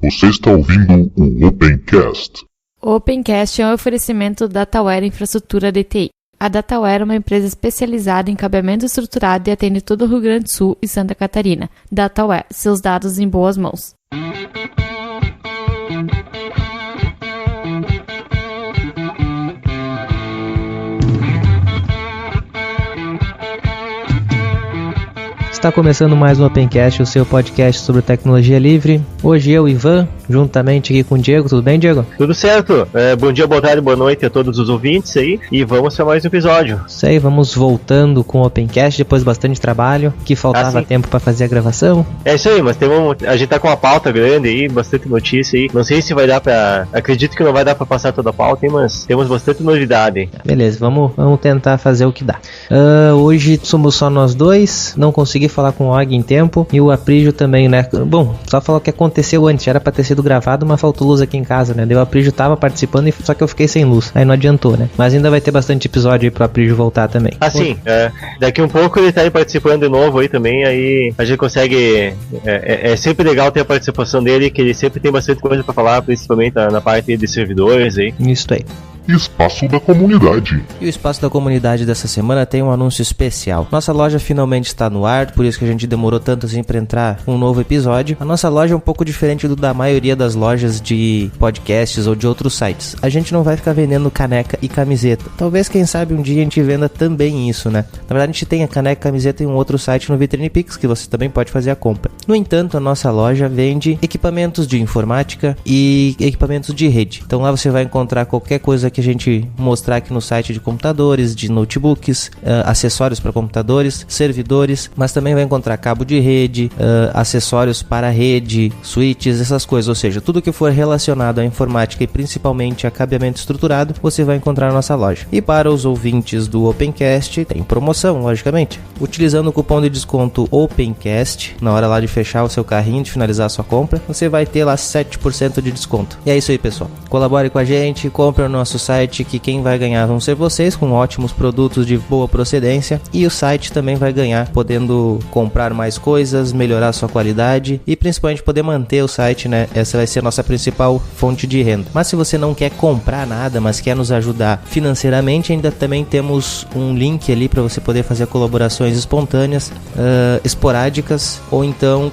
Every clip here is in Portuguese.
Você está ouvindo o Opencast. O Opencast é um oferecimento da Dataware Infraestrutura de TI. A Dataware é uma empresa especializada em cabeamento estruturado e atende todo o Rio Grande do Sul e Santa Catarina. Dataware, seus dados em boas mãos. Está começando mais um Opencast, o seu podcast sobre tecnologia livre. Hoje eu, Ivan, juntamente aqui com o Diego. Tudo bem, Diego? Tudo certo. Bom dia, boa tarde, boa noite a todos os ouvintes aí. E vamos para mais um episódio. Isso aí, vamos voltando com o Opencast depois de bastante trabalho, que faltava tempo para fazer a gravação. É isso aí, mas a gente tá com uma pauta grande aí, bastante notícia aí. Não sei se vai dar pra... Acredito que não vai dar pra passar toda a pauta, hein, mas temos bastante novidade. Beleza, vamos tentar fazer o que dá. Hoje somos só nós dois, não consegui falar com o Og em tempo, e o Aprígio também, né? Bom, só falar o que aconteceu antes, era pra ter sido gravado, mas faltou luz aqui em casa, né? Daí o Aprígio tava participando, só que eu fiquei sem luz, aí não adiantou, né? Mas ainda vai ter bastante episódio aí pro Aprígio voltar também. Sim, daqui um pouco ele tá aí participando de novo aí também, aí a gente consegue, é sempre legal ter a participação dele, que ele sempre tem bastante coisa pra falar, principalmente na parte de servidores aí. Isso aí. Espaço da Comunidade. E o Espaço da Comunidade dessa semana tem um anúncio especial. Nossa loja finalmente está no ar, por isso que a gente demorou tanto assim para entrar com um novo episódio. A nossa loja é um pouco diferente da maioria das lojas de podcasts ou de outros sites. A gente não vai ficar vendendo caneca e camiseta. Talvez, quem sabe, um dia a gente venda também isso, né? Na verdade, a gente tem a caneca e camiseta em um outro site no Vitrine Pix, que você também pode fazer a compra. No entanto, a nossa loja vende equipamentos de informática e equipamentos de rede. Então lá você vai encontrar qualquer coisa que a gente mostrar aqui no site, de computadores, de notebooks, acessórios para computadores, servidores, mas também vai encontrar cabo de rede, acessórios para rede, switches, essas coisas, ou seja, tudo que for relacionado à informática e principalmente a cabeamento estruturado, você vai encontrar na nossa loja. E para os ouvintes do Opencast, tem promoção, logicamente. Utilizando o cupom de desconto Opencast, na hora lá de fechar o seu carrinho, de finalizar a sua compra, você vai ter lá 7% de desconto. E é isso aí, pessoal. Colabore com a gente, compre no nosso site, que quem vai ganhar vão ser vocês, com ótimos produtos de boa procedência, e o site também vai ganhar, podendo comprar mais coisas, melhorar sua qualidade e principalmente poder manter o site, né? Essa vai ser a nossa principal fonte de renda. Mas se você não quer comprar nada, mas quer nos ajudar financeiramente, ainda também temos um link ali para você poder fazer colaborações espontâneas, esporádicas, ou então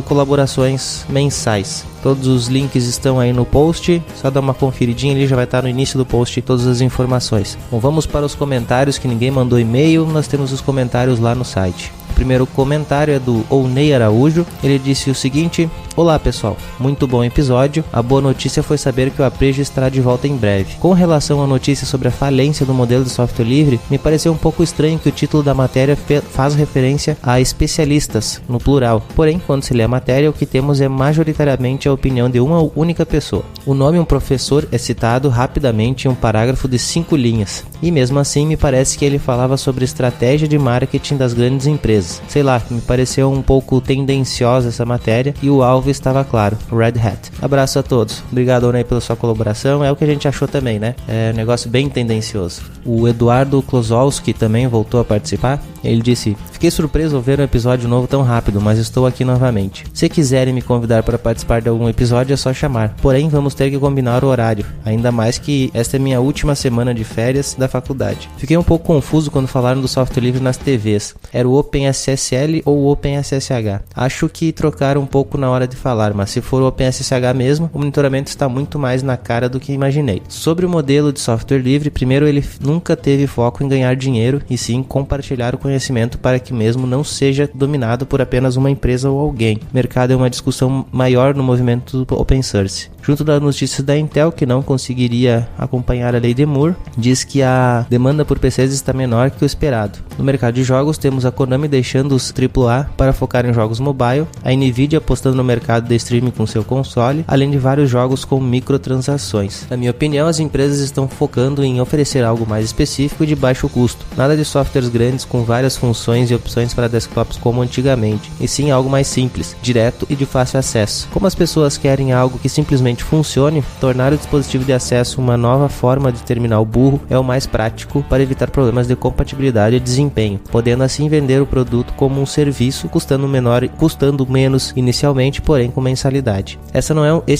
colaborações mensais. Todos os links estão aí no post, só dá uma conferidinha ali, já vai estar no início do post todas as informações. Bom, vamos para os comentários, que ninguém mandou e-mail, nós temos os comentários lá no site. O primeiro comentário é do Ounei Araújo. Ele disse o seguinte: olá pessoal, muito bom episódio. A boa notícia foi saber que o Aprígio estará de volta em breve. Com relação à notícia sobre a falência do modelo de software livre, me pareceu um pouco estranho que o título da matéria faz referência a especialistas, no plural. Porém, quando se lê a matéria, o que temos é majoritariamente a opinião de uma única pessoa. O nome um professor é citado rapidamente em um parágrafo de 5 linhas. E mesmo assim, me parece que ele falava sobre estratégia de marketing das grandes empresas. Sei lá, me pareceu um pouco tendenciosa essa matéria e o alvo estava claro, Red Hat. Abraço a todos. Obrigado, Ney, pela sua colaboração. É o que a gente achou também, né? É um negócio bem tendencioso. O Eduardo Klozowski também voltou a participar. Ele disse: fiquei surpreso ao ver um episódio novo tão rápido, mas estou aqui novamente. Se quiserem me convidar para participar de algum episódio, é só chamar. Porém, vamos ter que combinar o horário. Ainda mais que esta é minha última semana de férias da faculdade. Fiquei um pouco confuso quando falaram do software livre nas TVs. Era o OpenSSL ou o OpenSSH? Acho que trocaram um pouco na hora de falar, mas se for o OpenSSH mesmo, o monitoramento está muito mais na cara do que imaginei. Sobre o modelo de software livre, primeiro, ele nunca teve foco em ganhar dinheiro, e sim compartilhar o conhecimento para que mesmo não seja dominado por apenas uma empresa ou alguém. O mercado é uma discussão maior no movimento do open source. Junto das notícias da Intel, que não conseguiria acompanhar a lei de Moore, diz que a demanda por PCs está menor que o esperado. No mercado de jogos, temos a Konami deixando os AAA para focar em jogos mobile, a Nvidia apostando no mercado de streaming com seu console, além de vários jogos com microtransações. Na minha opinião, as empresas estão focando em oferecer algo mais específico e de baixo custo. Nada de softwares grandes com várias funções e opções para desktops como antigamente, e sim algo mais simples, direto e de fácil acesso. Como as pessoas querem algo que simplesmente realmente funcione, tornar o dispositivo de acesso uma nova forma de terminal burro é o mais prático para evitar problemas de compatibilidade e desempenho, podendo assim vender o produto como um serviço, custando menos inicialmente, porém com mensalidade. Esse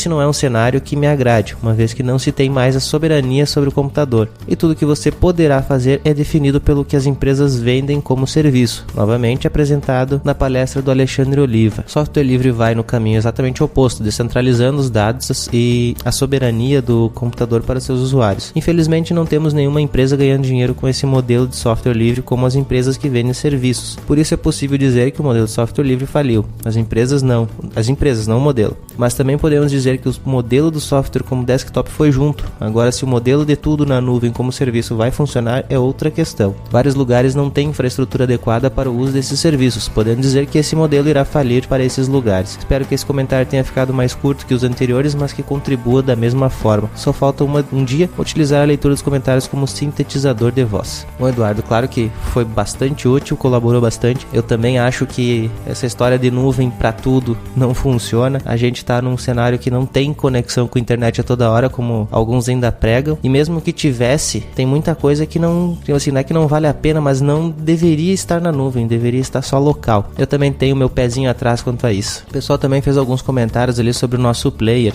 não é um cenário que me agrade, uma vez que não se tem mais a soberania sobre o computador, e tudo que você poderá fazer é definido pelo que as empresas vendem como serviço, novamente apresentado na palestra do Alexandre Oliva. Software livre vai no caminho exatamente oposto, descentralizando os dados e a soberania do computador para seus usuários. Infelizmente não temos nenhuma empresa ganhando dinheiro com esse modelo de software livre como as empresas que vendem serviços. Por isso é possível dizer que o modelo de software livre faliu. As empresas não o modelo. Mas também podemos dizer que o modelo do software como desktop foi junto. Agora, se o modelo de tudo na nuvem como serviço vai funcionar é outra questão. Vários lugares não têm infraestrutura adequada para o uso desses serviços, podendo dizer que esse modelo irá falir para esses lugares. Espero que esse comentário tenha ficado mais curto que os anteriores, mas que contribua da mesma forma. Só falta um dia utilizar a leitura dos comentários como sintetizador de voz. Bom, Eduardo, claro que foi bastante útil, colaborou bastante. Eu também acho que essa história de nuvem para tudo não funciona. A gente está num cenário que não tem conexão com a internet a toda hora, como alguns ainda pregam, e mesmo que tivesse, tem muita coisa que não, assim, não é que não vale a pena, mas não deveria estar na nuvem, deveria estar só local. Eu também tenho meu pezinho atrás quanto a isso. O pessoal também fez alguns comentários ali sobre o nosso player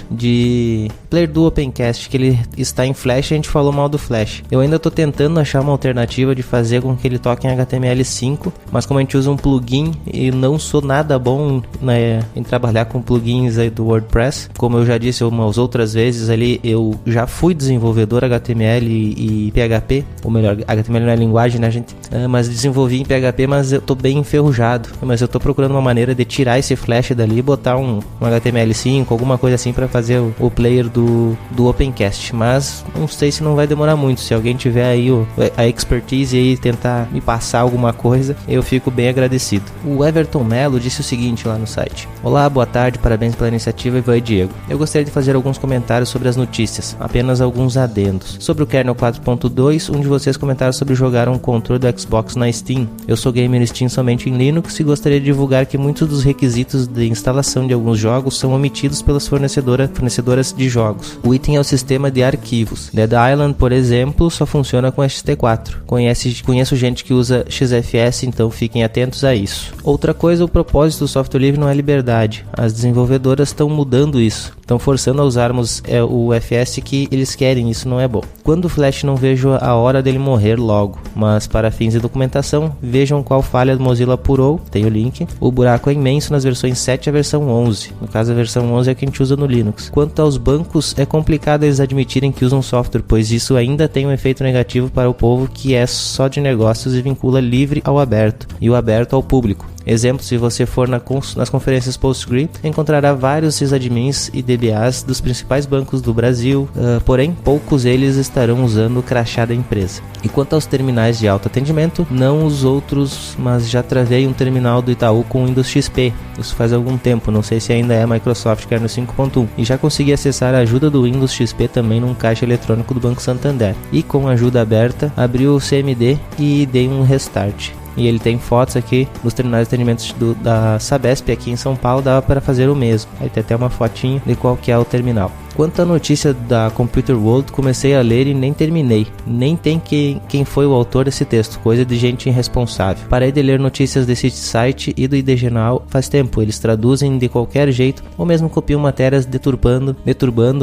do Opencast, que ele está em Flash, e a gente falou mal do Flash. Eu ainda estou tentando achar uma alternativa de fazer com que ele toque em HTML5, mas como a gente usa um plugin e não sou nada bom, né, em trabalhar com plugins aí do WordPress, como eu já disse umas outras vezes ali, eu já fui desenvolvedor HTML e PHP, ou melhor, HTML não é linguagem, né, gente? Mas desenvolvi em PHP, mas eu tô bem enferrujado, mas eu tô procurando uma maneira de tirar esse Flash dali e botar um HTML5, alguma coisa assim para fazer o player do Opencast, mas não sei se não vai demorar muito. Se alguém tiver aí a expertise e tentar me passar alguma coisa, eu fico bem agradecido. O Everton Melo disse o seguinte lá no site: olá, boa tarde, parabéns pela iniciativa, Ivan e Diego. Eu gostaria de fazer alguns comentários sobre as notícias, apenas alguns adendos. Sobre o kernel 4.2, um de vocês comentaram sobre jogar um controle do Xbox na Steam. Eu sou gamer Steam somente em Linux e gostaria de divulgar que muitos dos requisitos de instalação de alguns jogos são omitidos pelas fornecedoras de jogos. O item é o sistema de arquivos. Dead Island, por exemplo, só funciona com ST4. Conheço gente que usa XFS, então fiquem atentos a isso. Outra coisa, o propósito do software livre não é liberdade. As desenvolvedoras estão mudando isso. Estão forçando a usarmos o FS que eles querem, isso não é bom. Quando o Flash, não vejo a hora dele morrer logo, mas para fins de documentação, vejam qual falha do Mozilla apurou, tem o link. O buraco é imenso nas versões 7 e a versão 11. No caso, a versão 11 é a que a gente usa no Linux. Quanto aos bancos, é complicado eles admitirem que usam software, pois isso ainda tem um efeito negativo para o povo que é só de negócios e vincula livre ao aberto e o aberto ao público. Exemplo, se você for nas conferências PostgreSQL, encontrará vários sysadmins e DBAs dos principais bancos do Brasil, porém, poucos eles estarão usando o crachá da empresa. E quanto aos terminais de autoatendimento, não os outros, mas já travei um terminal do Itaú com Windows XP, isso faz algum tempo, não sei se ainda é Microsoft Kernel 5.1, e já consegui acessar a ajuda do Windows XP também num caixa eletrônico do Banco Santander, e com a ajuda aberta, abri o CMD e dei um restart. E ele tem fotos aqui dos terminais de atendimento da Sabesp aqui em São Paulo, dava para fazer o mesmo. Aí tem até uma fotinha de qual que é o terminal. Quanto à notícia da Computer World, comecei a ler e nem terminei. Nem tem quem foi o autor desse texto, coisa de gente irresponsável. Parei de ler notícias desse site e do IDGenal faz tempo. Eles traduzem de qualquer jeito ou mesmo copiam matérias deturbando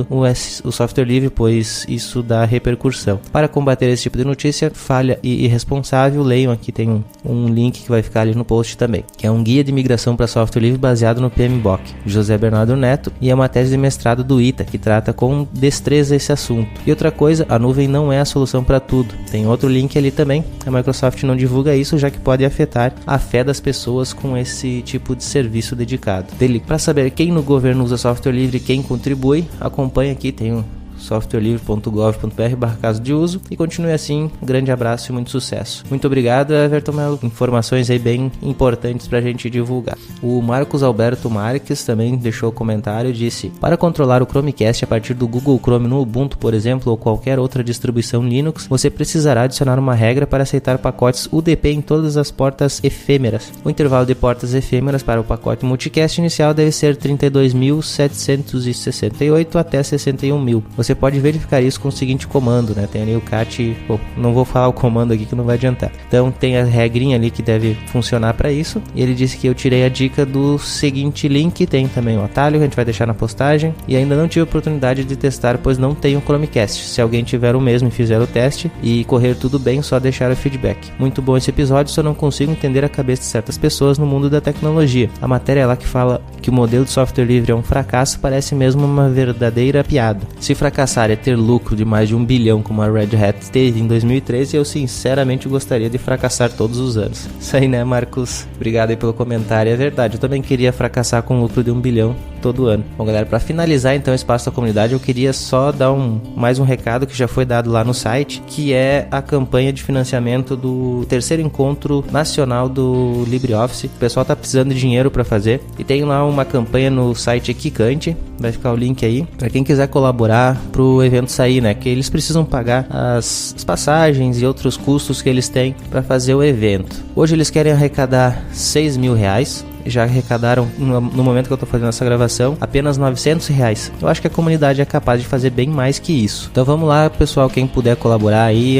o software livre, pois isso dá repercussão. Para combater esse tipo de notícia falha e irresponsável, leiam aqui, tem um link que vai ficar ali no post também, que é um guia de migração para software livre baseado no PMBOK, de José Bernardo Neto, e é uma tese de mestrado do ITA, que trata com destreza esse assunto. E outra coisa, a nuvem não é a solução para tudo. Tem outro link ali também. A Microsoft não divulga isso, já que pode afetar a fé das pessoas com esse tipo de serviço dedicado. Para saber quem no governo usa software livre e quem contribui, acompanha aqui, tem softwarelivre.gov.br/caso de uso e continue assim. Um grande abraço e muito sucesso. Muito obrigado, Everton Melo. Informações aí bem importantes pra gente divulgar. O Marcos Alberto Marques também deixou comentário e disse: para controlar o Chromecast a partir do Google Chrome no Ubuntu, por exemplo, ou qualquer outra distribuição Linux, você precisará adicionar uma regra para aceitar pacotes UDP em todas as portas efêmeras. O intervalo de portas efêmeras para o pacote multicast inicial deve ser 32.768 até 61.000. Você pode verificar isso com o seguinte comando, né? Tem ali o cat, não vou falar o comando aqui que não vai adiantar. Então tem a regrinha ali que deve funcionar para isso. E ele disse que eu tirei a dica do seguinte link, tem também o atalho, a gente vai deixar na postagem. E ainda não tive a oportunidade de testar, pois não tenho Chromecast. Se alguém tiver o mesmo e fizer o teste e correr tudo bem, só deixar o feedback. Muito bom esse episódio, só não consigo entender a cabeça de certas pessoas no mundo da tecnologia. A matéria lá que fala que o modelo de software livre é um fracasso parece mesmo uma verdadeira piada. Se fracassar é ter lucro de mais de 1 bilhão como a Red Hat teve em 2013, eu sinceramente gostaria de fracassar todos os anos. Isso aí, né, Marcos? Obrigado aí pelo comentário. É verdade, eu também queria fracassar com lucro de 1 bilhão todo ano. Bom, galera, para finalizar então o espaço da comunidade, eu queria só dar mais um recado que já foi dado lá no site, que é a campanha de financiamento do terceiro encontro nacional do LibreOffice. O pessoal tá precisando de dinheiro para fazer e tem lá uma campanha no site Kikante, vai ficar o link aí para quem quiser colaborar pro evento sair, né? Que eles precisam pagar as passagens e outros custos que eles têm para fazer o evento. Hoje eles querem arrecadar R$6.000. Já arrecadaram, no momento que eu tô fazendo essa gravação, apenas R$900. Eu acho que a comunidade é capaz de fazer bem mais que isso. Então vamos lá, pessoal, quem puder colaborar aí,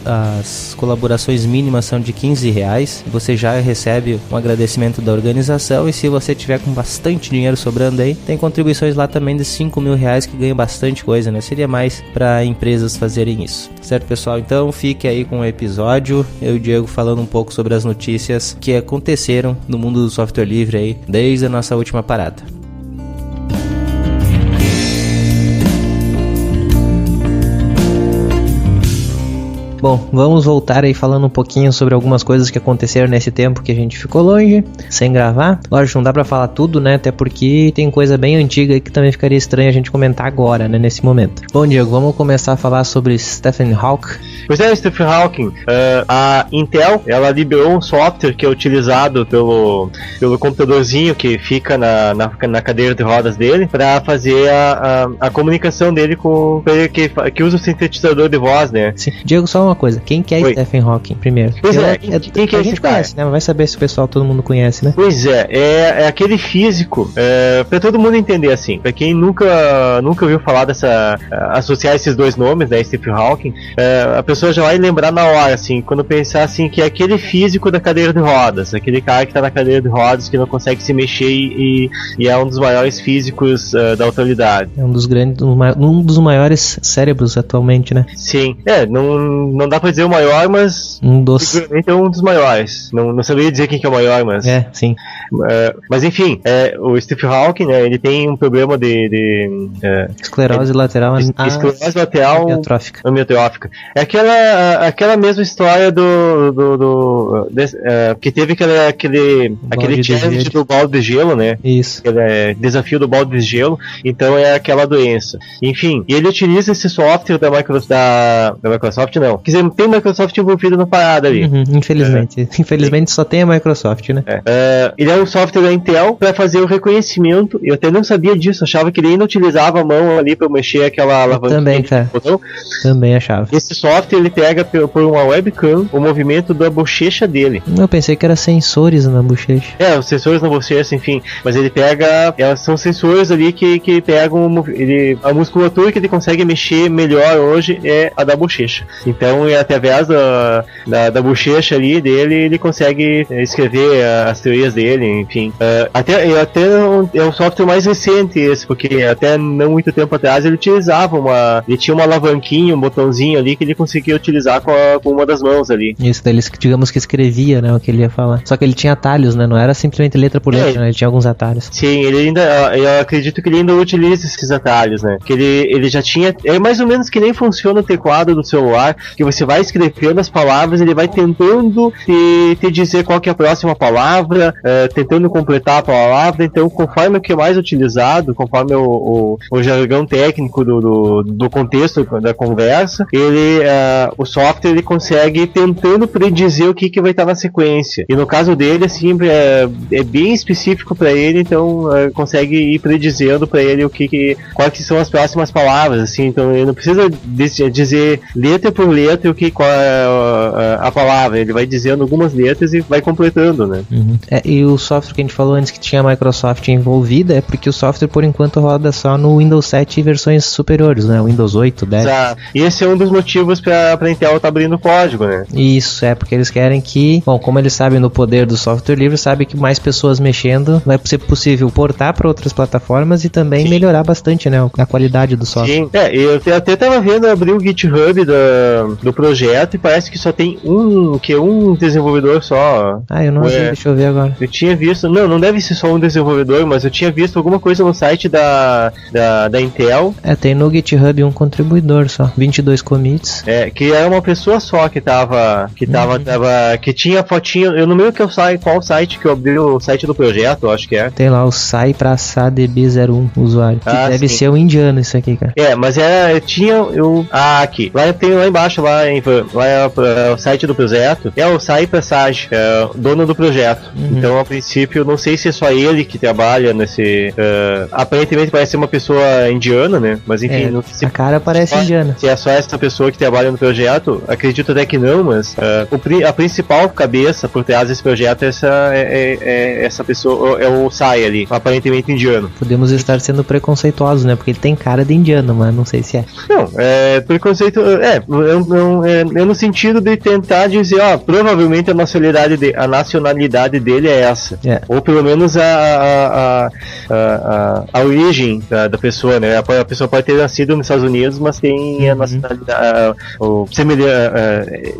as colaborações mínimas são de R$15. Você já recebe um agradecimento da organização, e se você tiver com bastante dinheiro sobrando aí, tem contribuições lá também de R$5.000 que ganham bastante coisa, né? Seria mais para empresas fazerem isso. Certo, pessoal? Então fique aí com o episódio. Eu e o Diego falando um pouco sobre as notícias que aconteceram no mundo do software livre aí, desde a nossa última parada. Bom, vamos voltar aí falando um pouquinho sobre algumas coisas que aconteceram nesse tempo que a gente ficou longe, sem gravar. Lógico, não dá pra falar tudo, né? Até porque tem coisa bem antiga aí que também ficaria estranho a gente comentar agora, né? Nesse momento. Bom, Diego, vamos começar a falar sobre Stephen Hawking. Pois é, Stephen Hawking. A Intel, ela liberou um software que é utilizado pelo computadorzinho que fica na cadeira de rodas dele, para fazer a comunicação dele com ele que usa o sintetizador de voz, né? Sim. Diego, só uma coisa, quem que é Stephen Hawking primeiro? Pois quem que é a gente conhece, né? Mas vai saber se o pessoal, todo mundo conhece, né? Pois é aquele físico, pra todo mundo entender assim, pra quem nunca ouviu falar associar esses dois nomes, né, Stephen Hawking, a pessoa já vai lembrar na hora, assim, quando pensar assim, que é aquele físico da cadeira de rodas, aquele cara que tá na cadeira de rodas, que não consegue se mexer e é um dos maiores físicos da atualidade. É um dos maiores cérebros atualmente, né? Sim, não dá pra dizer o maior, mas é um dos maiores. Não saberia dizer quem que é o maior, mas... sim. Mas enfim, o Stephen Hawking, né, ele tem um problema de esclerose lateral amiotrófica. É aquela mesma história que teve aquele challenge do balde de gelo, né? Isso. Desafio do balde de gelo. Então é aquela doença. Enfim, e ele utiliza esse software da Microsoft, não. Quer dizer, tem Microsoft envolvido na parada ali. Infelizmente. Infelizmente só tem a Microsoft, né? Ele é um software da Intel para fazer o reconhecimento. Eu até não sabia disso, achava que ele ainda utilizava a mão ali para mexer aquela alavanca. Também, cara. Também achava. Esse software ele pega por uma webcam o movimento da bochecha dele. Eu pensei que era sensores na bochecha. Os sensores na bochecha, enfim. Mas ele pega. São sensores ali que pegam a musculatura que ele consegue mexer melhor hoje é a da bochecha. Então, através da bochecha ali dele, ele consegue escrever as teorias dele, enfim. Até é o software mais recente esse, porque até não muito tempo atrás ele tinha uma alavanquinha, um botãozinho ali que ele conseguia utilizar com uma das mãos ali. Isso, daí digamos que escrevia, né, o que ele ia falar. Só que ele tinha atalhos, né, não era simplesmente letra por letra, né, ele tinha alguns atalhos. Sim, eu acredito que ele ainda utiliza esses atalhos, né, que ele já tinha, é mais ou menos que nem funciona o teclado do celular, que você vai escrevendo as palavras, ele vai tentando te dizer qual que é a próxima palavra, tentando completar a palavra, então conforme o que é mais utilizado, conforme o jargão técnico do contexto da conversa, o software ele consegue tentando predizer o que vai estar na sequência. E no caso dele, assim, é bem específico para ele, então consegue ir predizendo para ele quais que são as próximas palavras, assim, então ele não precisa dizer letra por letra qual é a palavra, ele vai dizendo algumas letras e vai completando, né? E o software que a gente falou antes que tinha a Microsoft envolvida é porque o software por enquanto roda só no Windows 7 e versões superiores, né? Windows 8, 10. Exato. E esse é um dos motivos para a Intel estar abrindo código, né? Isso, porque eles querem que, bom, como eles sabem no poder do software livre, sabem que mais pessoas mexendo vai ser possível portar para outras plataformas e também melhorar bastante, né, a qualidade do software. Sim, eu até estava vendo abrir o GitHub do projeto e parece que só tem um desenvolvedor só. Eu não vi, deixa eu ver agora. Eu tinha visto, não deve ser só um desenvolvedor, mas eu tinha visto alguma coisa no site da Intel. Tem no GitHub um contribuidor só, 22 commits. Que era uma pessoa só que tinha fotinho, eu não lembro qual site que eu abri o site do projeto, eu acho que é. Tem lá o Sai pra SADB01 usuário, que deve ser um indiano isso aqui, cara. Mas aqui, lá embaixo, lá é o site do projeto, é o Sai pra Saj, dono do projeto. Então, a princípio, não sei se é só ele que trabalha nesse, aparentemente parece ser uma pessoa indiana, né, mas enfim, não sei se a cara parece indiana. Se é só essa pessoa que trabalha no projeto, acredito até que não, mas a principal cabeça por trás desse projeto é essa pessoa, é o Sai ali, aparentemente indiano. Podemos estar sendo preconceituosos, né, porque ele tem cara de indiano, mas não sei se é. Não, preconceito, é no sentido de tentar dizer, provavelmente a nacionalidade dele é essa. Ou pelo menos a origem da pessoa, né, a pessoa pode ter nascido nos Estados Unidos, mas tem a nacionalidade,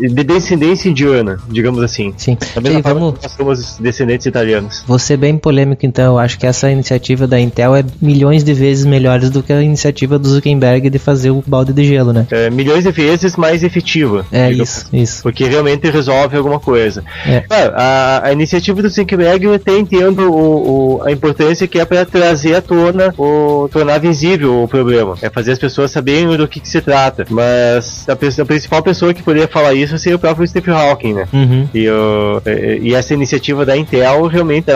de descendência indiana, digamos assim. Sim. Da mesma forma que nós somos descendentes italianos. Vou ser bem polêmico, então. Eu acho que essa iniciativa da Intel é milhões de vezes melhores do que a iniciativa do Zuckerberg de fazer o balde de gelo, né? Milhões de vezes mais efetiva. Isso. Porque realmente resolve alguma coisa. Claro, a iniciativa do Zuckerberg, eu até entendo a importância que é para trazer à tona, tornar visível o problema. É fazer as pessoas saberem do que se trata. Mas a principal pessoa que poderia falar isso seria o próprio Stephen Hawking, né? E essa iniciativa da Intel realmente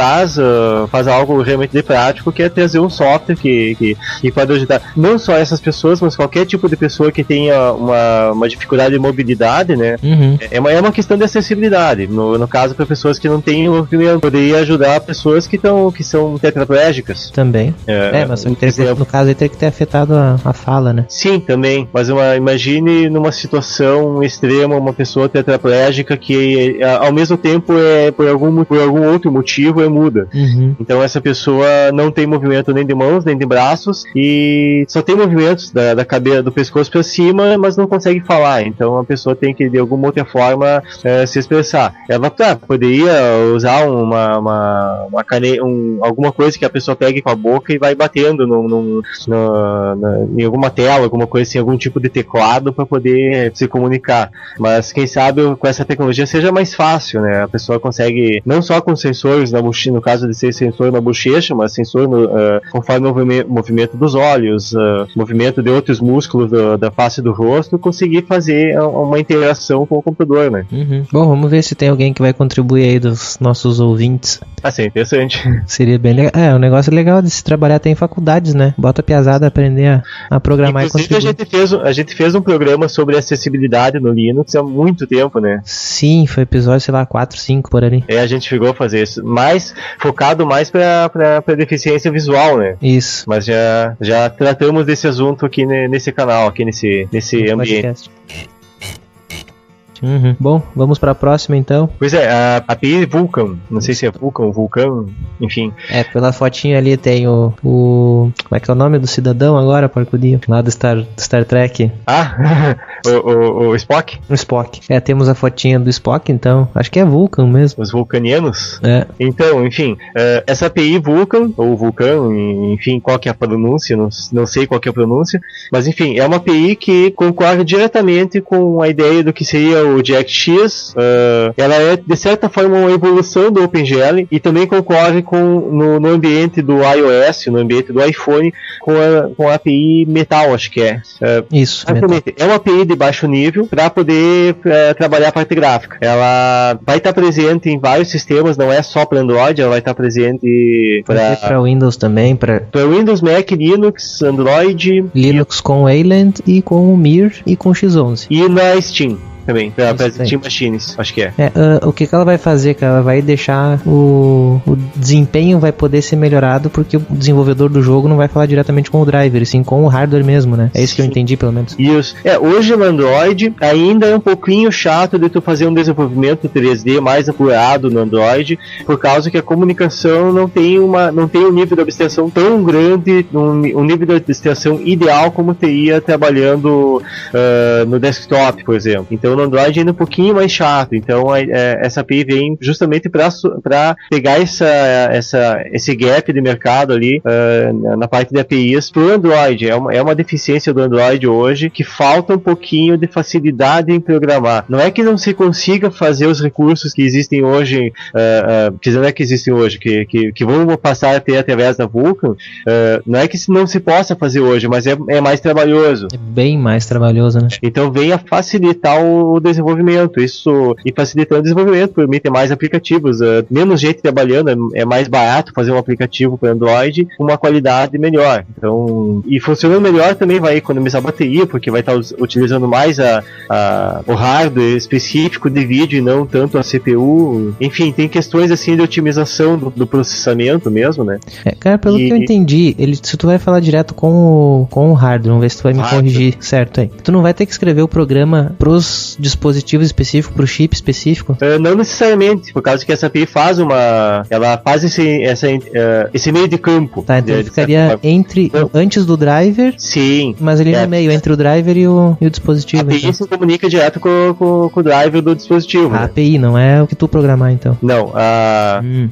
faz algo realmente de prático, que é trazer um software que pode ajudar não só essas pessoas, mas qualquer tipo de pessoa que tenha uma dificuldade de mobilidade, né? É uma questão de acessibilidade. No caso, para pessoas que não têm movimento, poderia ajudar pessoas que são tetraplégicas. Também. Mas no caso aí teria que ter afetado a fala, né? Sim, também. Mas imagine numa situação extrema, uma pessoa tetraplégica que ao mesmo tempo por algum outro motivo é muda. Então essa pessoa não tem movimento nem de mãos, nem de braços, e só tem movimentos da cabeça, do pescoço para cima, mas não consegue falar. Então a pessoa tem que de alguma outra forma se expressar. Ela poderia usar alguma coisa que a pessoa pegue com a boca e vai batendo em alguma tela, alguma coisa assim, algum tipo de teclado para poder se comunicar. Mas quem sabe com essa tecnologia seja mais fácil, né? A pessoa consegue, não só com sensores na bochecha, no caso de ser sensor na bochecha, mas sensor conforme o movimento dos olhos, movimento de outros músculos da face do rosto, conseguir fazer uma interação com o computador, né? Bom, vamos ver se tem alguém que vai contribuir aí dos nossos ouvintes. Sim, interessante. Seria bem legal. Um negócio legal de se trabalhar até em faculdades, né? Bota a piazada a aprender a programar. Inclusive, a gente fez um programa sobre acessibilidade no Linux há muito tempo, né? Sim, foi episódio, sei lá, 4, 5 por ali. A gente chegou a fazer isso, focado mais pra deficiência visual, né? Isso. Mas já tratamos desse assunto aqui nesse canal, aqui nesse ambiente. Podcast. Bom, vamos pra próxima então. Pois é, a API Vulkan, não sei se é Vulkan, enfim. Pela fotinha ali tem o como é que é o nome do cidadão agora, Porcudinho? Lá do Star Trek. O Spock? O Spock. Temos a fotinha do Spock, então. Acho que é Vulcan mesmo. Os vulcanianos? Então, enfim, essa API Vulcan, ou Vulcan, enfim, qual que é a pronúncia, não sei qual que é a pronúncia, mas enfim, é uma API que concorre diretamente com a ideia do que seria o JAX-X. Ela é, de certa forma, uma evolução do OpenGL e também concorre no ambiente do iOS, no ambiente do iPhone, com a API Metal, acho que é. Isso, é uma API de baixo nível para poder trabalhar a parte gráfica. Ela vai estar presente em vários sistemas, não é só para Android, ela vai estar presente para Windows também, para Windows, Mac, Linux, Android, Linux com Wayland e com o Mir e com o X11 e na Steam também, para Steam Machines, acho que é. O que ela vai fazer, que ela vai deixar o desempenho vai poder ser melhorado, porque o desenvolvedor do jogo não vai falar diretamente com o driver, e sim com o hardware mesmo, né? É isso que eu entendi, pelo menos. Isso. Hoje no Android ainda é um pouquinho chato de tu fazer um desenvolvimento 3D mais apurado no Android, por causa que a comunicação não tem um nível de abstração tão grande, um nível de abstração ideal como teria trabalhando no desktop, por exemplo. Então no Android ainda é um pouquinho mais chato, então essa API vem justamente para pegar esse gap de mercado ali na parte de APIs pro Android. É uma deficiência do Android hoje, que falta um pouquinho de facilidade em programar. Não é que não se consiga fazer os recursos que existem hoje, não é que existem hoje, que vão passar a ter através da Vulkan, não é que não se possa fazer hoje, mas é mais trabalhoso. É bem mais trabalhoso, né? Então vem a facilitar o desenvolvimento, e facilitando o desenvolvimento permite mais aplicativos, menos gente trabalhando, é mais barato fazer um aplicativo para Android com uma qualidade melhor. Então, e funcionando melhor também vai economizar bateria, porque vai estar utilizando mais o hardware específico de vídeo e não tanto a CPU. Enfim, tem questões assim de otimização do processamento mesmo, né? Cara, pelo que eu entendi, se tu vai falar direto com o hardware, vamos ver se tu vai me corrigir certo aí. Tu não vai ter que escrever o programa pros dispositivos específicos, pro chip específico? Não necessariamente, por causa que essa API ela faz esse meio de campo. Tá, então ele ficaria antes do driver. Sim. Mas ali no meio, entre o driver e o dispositivo. A API então se comunica direto com o driver do dispositivo. A API, não é o que tu programar então. Não,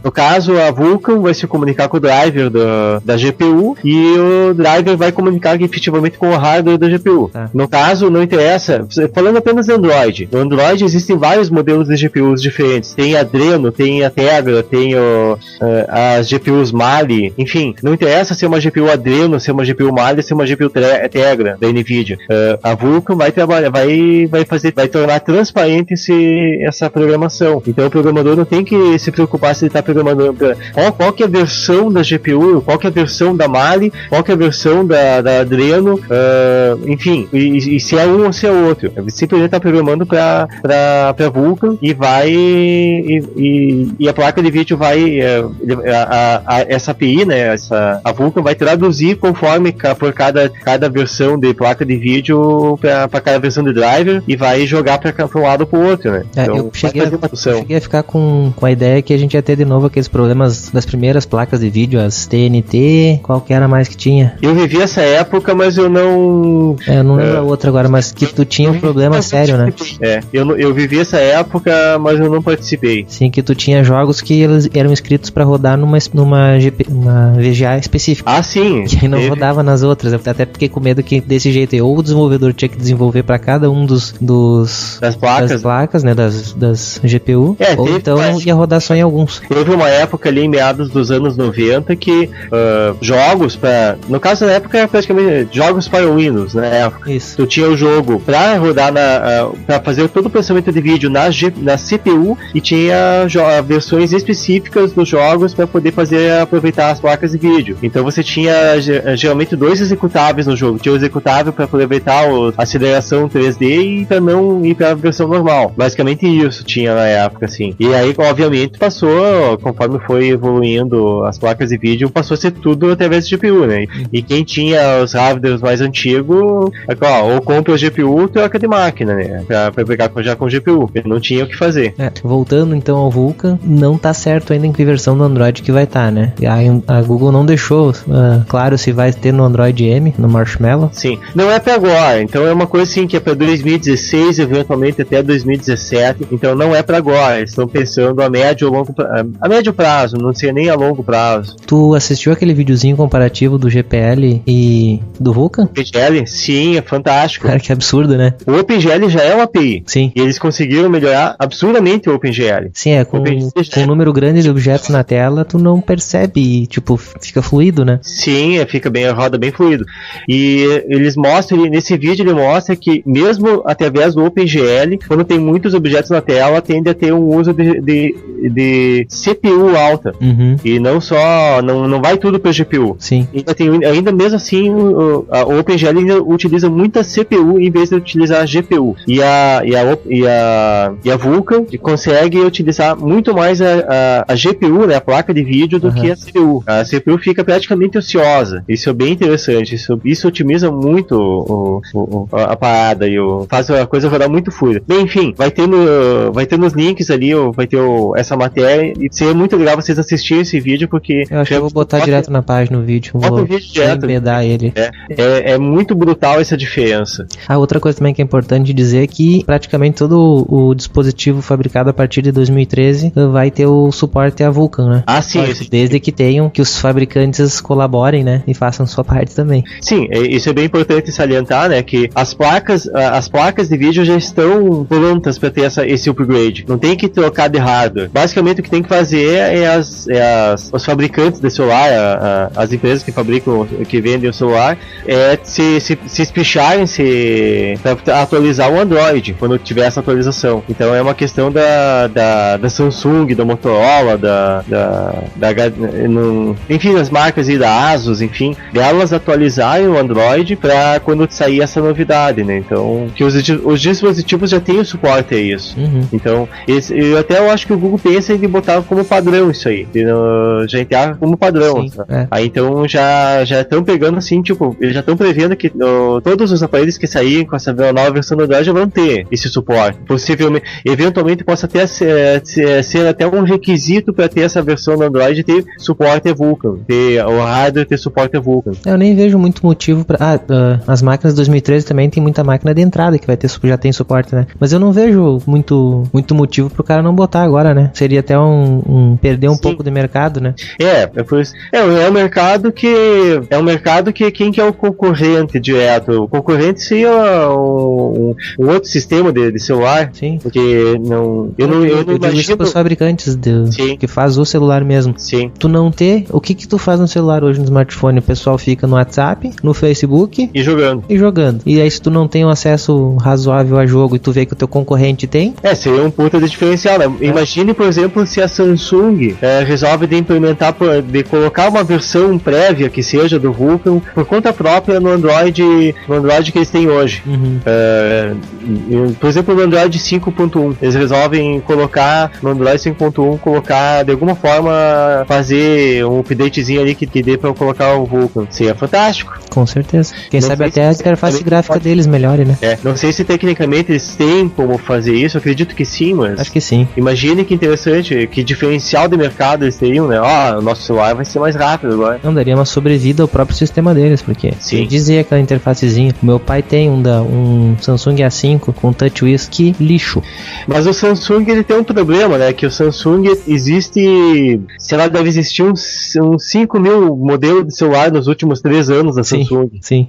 no caso a Vulkan vai se comunicar com o driver da GPU e o driver vai comunicar efetivamente com o hardware da GPU. Tá. No caso, não interessa, falando apenas do Android. No Android existem vários modelos de GPUs diferentes. Tem a Adreno, tem a Tegra, tem as GPUs Mali, enfim, não interessa se é uma GPU Adreno, se é uma GPU Mali, se é uma GPU Tegra da NVIDIA. A Vulkan vai tornar transparente essa programação. Então o programador não tem que se preocupar se ele está programando qual que é a versão da GPU, qual que é a versão da Mali, qual que é a versão da Adreno, enfim, e se é um ou se é outro. Ele simplesmente está programando para Vulkan e a placa de vídeo vai essa API, né, a Vulkan vai traduzir conforme por cada versão de placa de vídeo para cada versão de driver e vai jogar para um lado ou para o outro, né? Então, eu cheguei a ficar com a ideia que a gente ia ter de novo aqueles problemas das primeiras placas de vídeo, as TNT, qual que era mais que tinha? Eu vivi essa época, mas eu não... eu não lembro a outra agora, mas que tu tinha um problema sério, né? Eu vivi essa época, mas eu não participei. Sim, que tu tinha jogos que eles eram escritos pra rodar numa VGA específica. Ah, sim. Que aí não rodava nas outras. Eu até fiquei com medo que desse jeito ou o desenvolvedor tinha que desenvolver pra cada um das placas, né, das GPU, ou então ia rodar só em alguns. Teve uma época ali em meados dos anos 90 que jogos no caso na época era praticamente jogos para o Windows, né? Isso. Tu tinha o jogo pra rodar pra fazer todo o processamento de vídeo na CPU e tinha versões específicas dos jogos para poder aproveitar as placas de vídeo. Então você tinha geralmente dois executáveis no jogo. Tinha o executável para aproveitar a aceleração 3D e para não ir para a versão normal. Basicamente isso tinha na época, assim. E aí, obviamente, conforme foi evoluindo as placas de vídeo, passou a ser tudo através de GPU, né? E quem tinha os hardwares mais antigos, ou compra a GPU ou troca de máquina, né? pra pegar já com GPU. Eu não tinha o que fazer. Voltando então ao Vulkan, não tá certo ainda em que versão do Android que vai estar, né? A Google não deixou claro se vai ter no Android M, no Marshmallow. Sim, não é pra agora, então é uma coisa assim que é pra 2016, eventualmente até 2017, então não é pra agora, eles estão pensando a médio ou longo a médio prazo, não sei nem a longo prazo. Tu assistiu aquele videozinho comparativo do GPL e do Vulkan? OpenGL, sim, é fantástico. Cara, que absurdo, né? O OpenGL já é uma API. Sim. E eles conseguiram melhorar absurdamente o OpenGL. Sim, com um número grande de objetos na tela, tu não percebe e, tipo, fica fluido, né? Sim, roda bem fluido. E eles mostram, nesse vídeo ele mostra que mesmo através do OpenGL, quando tem muitos objetos na tela, tende a ter um uso de CPU alta. Uhum. E não só, não vai tudo para GPU. Sim. Ainda mesmo assim, o OpenGL ainda utiliza muita CPU em vez de utilizar a GPU. E a Vulkan consegue utilizar muito mais a GPU, né, a placa de vídeo, do que a CPU. A CPU fica praticamente ociosa. Isso é bem interessante. Isso otimiza muito a parada e faz a coisa rodar muito fluida. Bem, enfim, vai ter nos links ali, vai ter essa matéria, e seria muito legal vocês assistirem esse vídeo, porque eu acho que eu vou botar direto na página o vídeo. Vou embedar ele. É muito brutal essa diferença. A outra coisa também que é importante dizer é que praticamente todo o dispositivo fabricado a partir de 2013 vai ter o suporte a Vulkan, né? Ah, sim. Desde que os fabricantes colaborem, né? E façam sua parte também. Sim, isso é bem importante salientar, né? Que as placas de vídeo já estão prontas para ter esse upgrade. Não tem que trocar de hardware. Basicamente o que tem que fazer os fabricantes de celular, as empresas que vendem o celular, se espicharem para atualizar o Android quando tiver essa atualização. Então é uma questão da Samsung, da Motorola, enfim, das marcas e da Asus, enfim, delas atualizarem o Android para quando sair essa novidade, né? Então, que os dispositivos já têm o suporte a isso. Uhum. Então, eu acho que o Google pensa em botar como padrão isso aí, já entrar como padrão. Sim, Aí então já estão pegando assim, tipo, eles já estão prevendo que todos os aparelhos que saírem com essa nova versão do Android já vão ter esse suporte. Possivelmente, eventualmente possa até ser até um requisito para ter essa versão do Android ter suporte a Vulkan, ter o hardware ter suporte a Vulkan. Eu nem vejo muito motivo para as máquinas de 2013 também tem muita máquina de entrada que já tem suporte, né? Mas eu não vejo muito motivo pro cara não botar agora, né? Seria até perder um pouco de mercado, né? É um mercado que quem que é o concorrente direto? O concorrente seria um outro sistema de celular. Sim. Porque eu não digo isso pros fabricantes que faz o celular mesmo. Sim. Tu não ter, o que tu faz no celular hoje no smartphone? O pessoal fica no WhatsApp, no Facebook e jogando. E aí se tu não tem um acesso razoável a jogo e tu vê que o teu concorrente tem, seria um puta de diferencial, né? Imagine, por exemplo, se a Samsung resolve de colocar uma versão prévia que seja do Vulkan por conta própria no Android que eles têm hoje. Uhum. Por exemplo, no Android 5.1 eles resolvem colocar no Android 5.1 de alguma forma fazer um updatezinho ali que dê pra colocar o Vulkan. Seria fantástico. Com certeza. Quem sabe até a interface gráfica deles melhore, né? Não sei se tecnicamente eles têm como fazer isso, acredito que sim, mas acho que sim. Imagine que interessante, que diferencial de mercado eles teriam, né? O nosso celular vai ser mais rápido agora. Não, daria uma sobrevida ao próprio sistema deles, porque sim. Dizer aquela interfacezinha. Meu pai tem um Samsung A5 com TouchWiz, que lixo. Mas o Samsung ele tem um problema, né? Que o Samsung deve existir uns 5 mil modelos de celular nos últimos 3 anos da Samsung. Sim.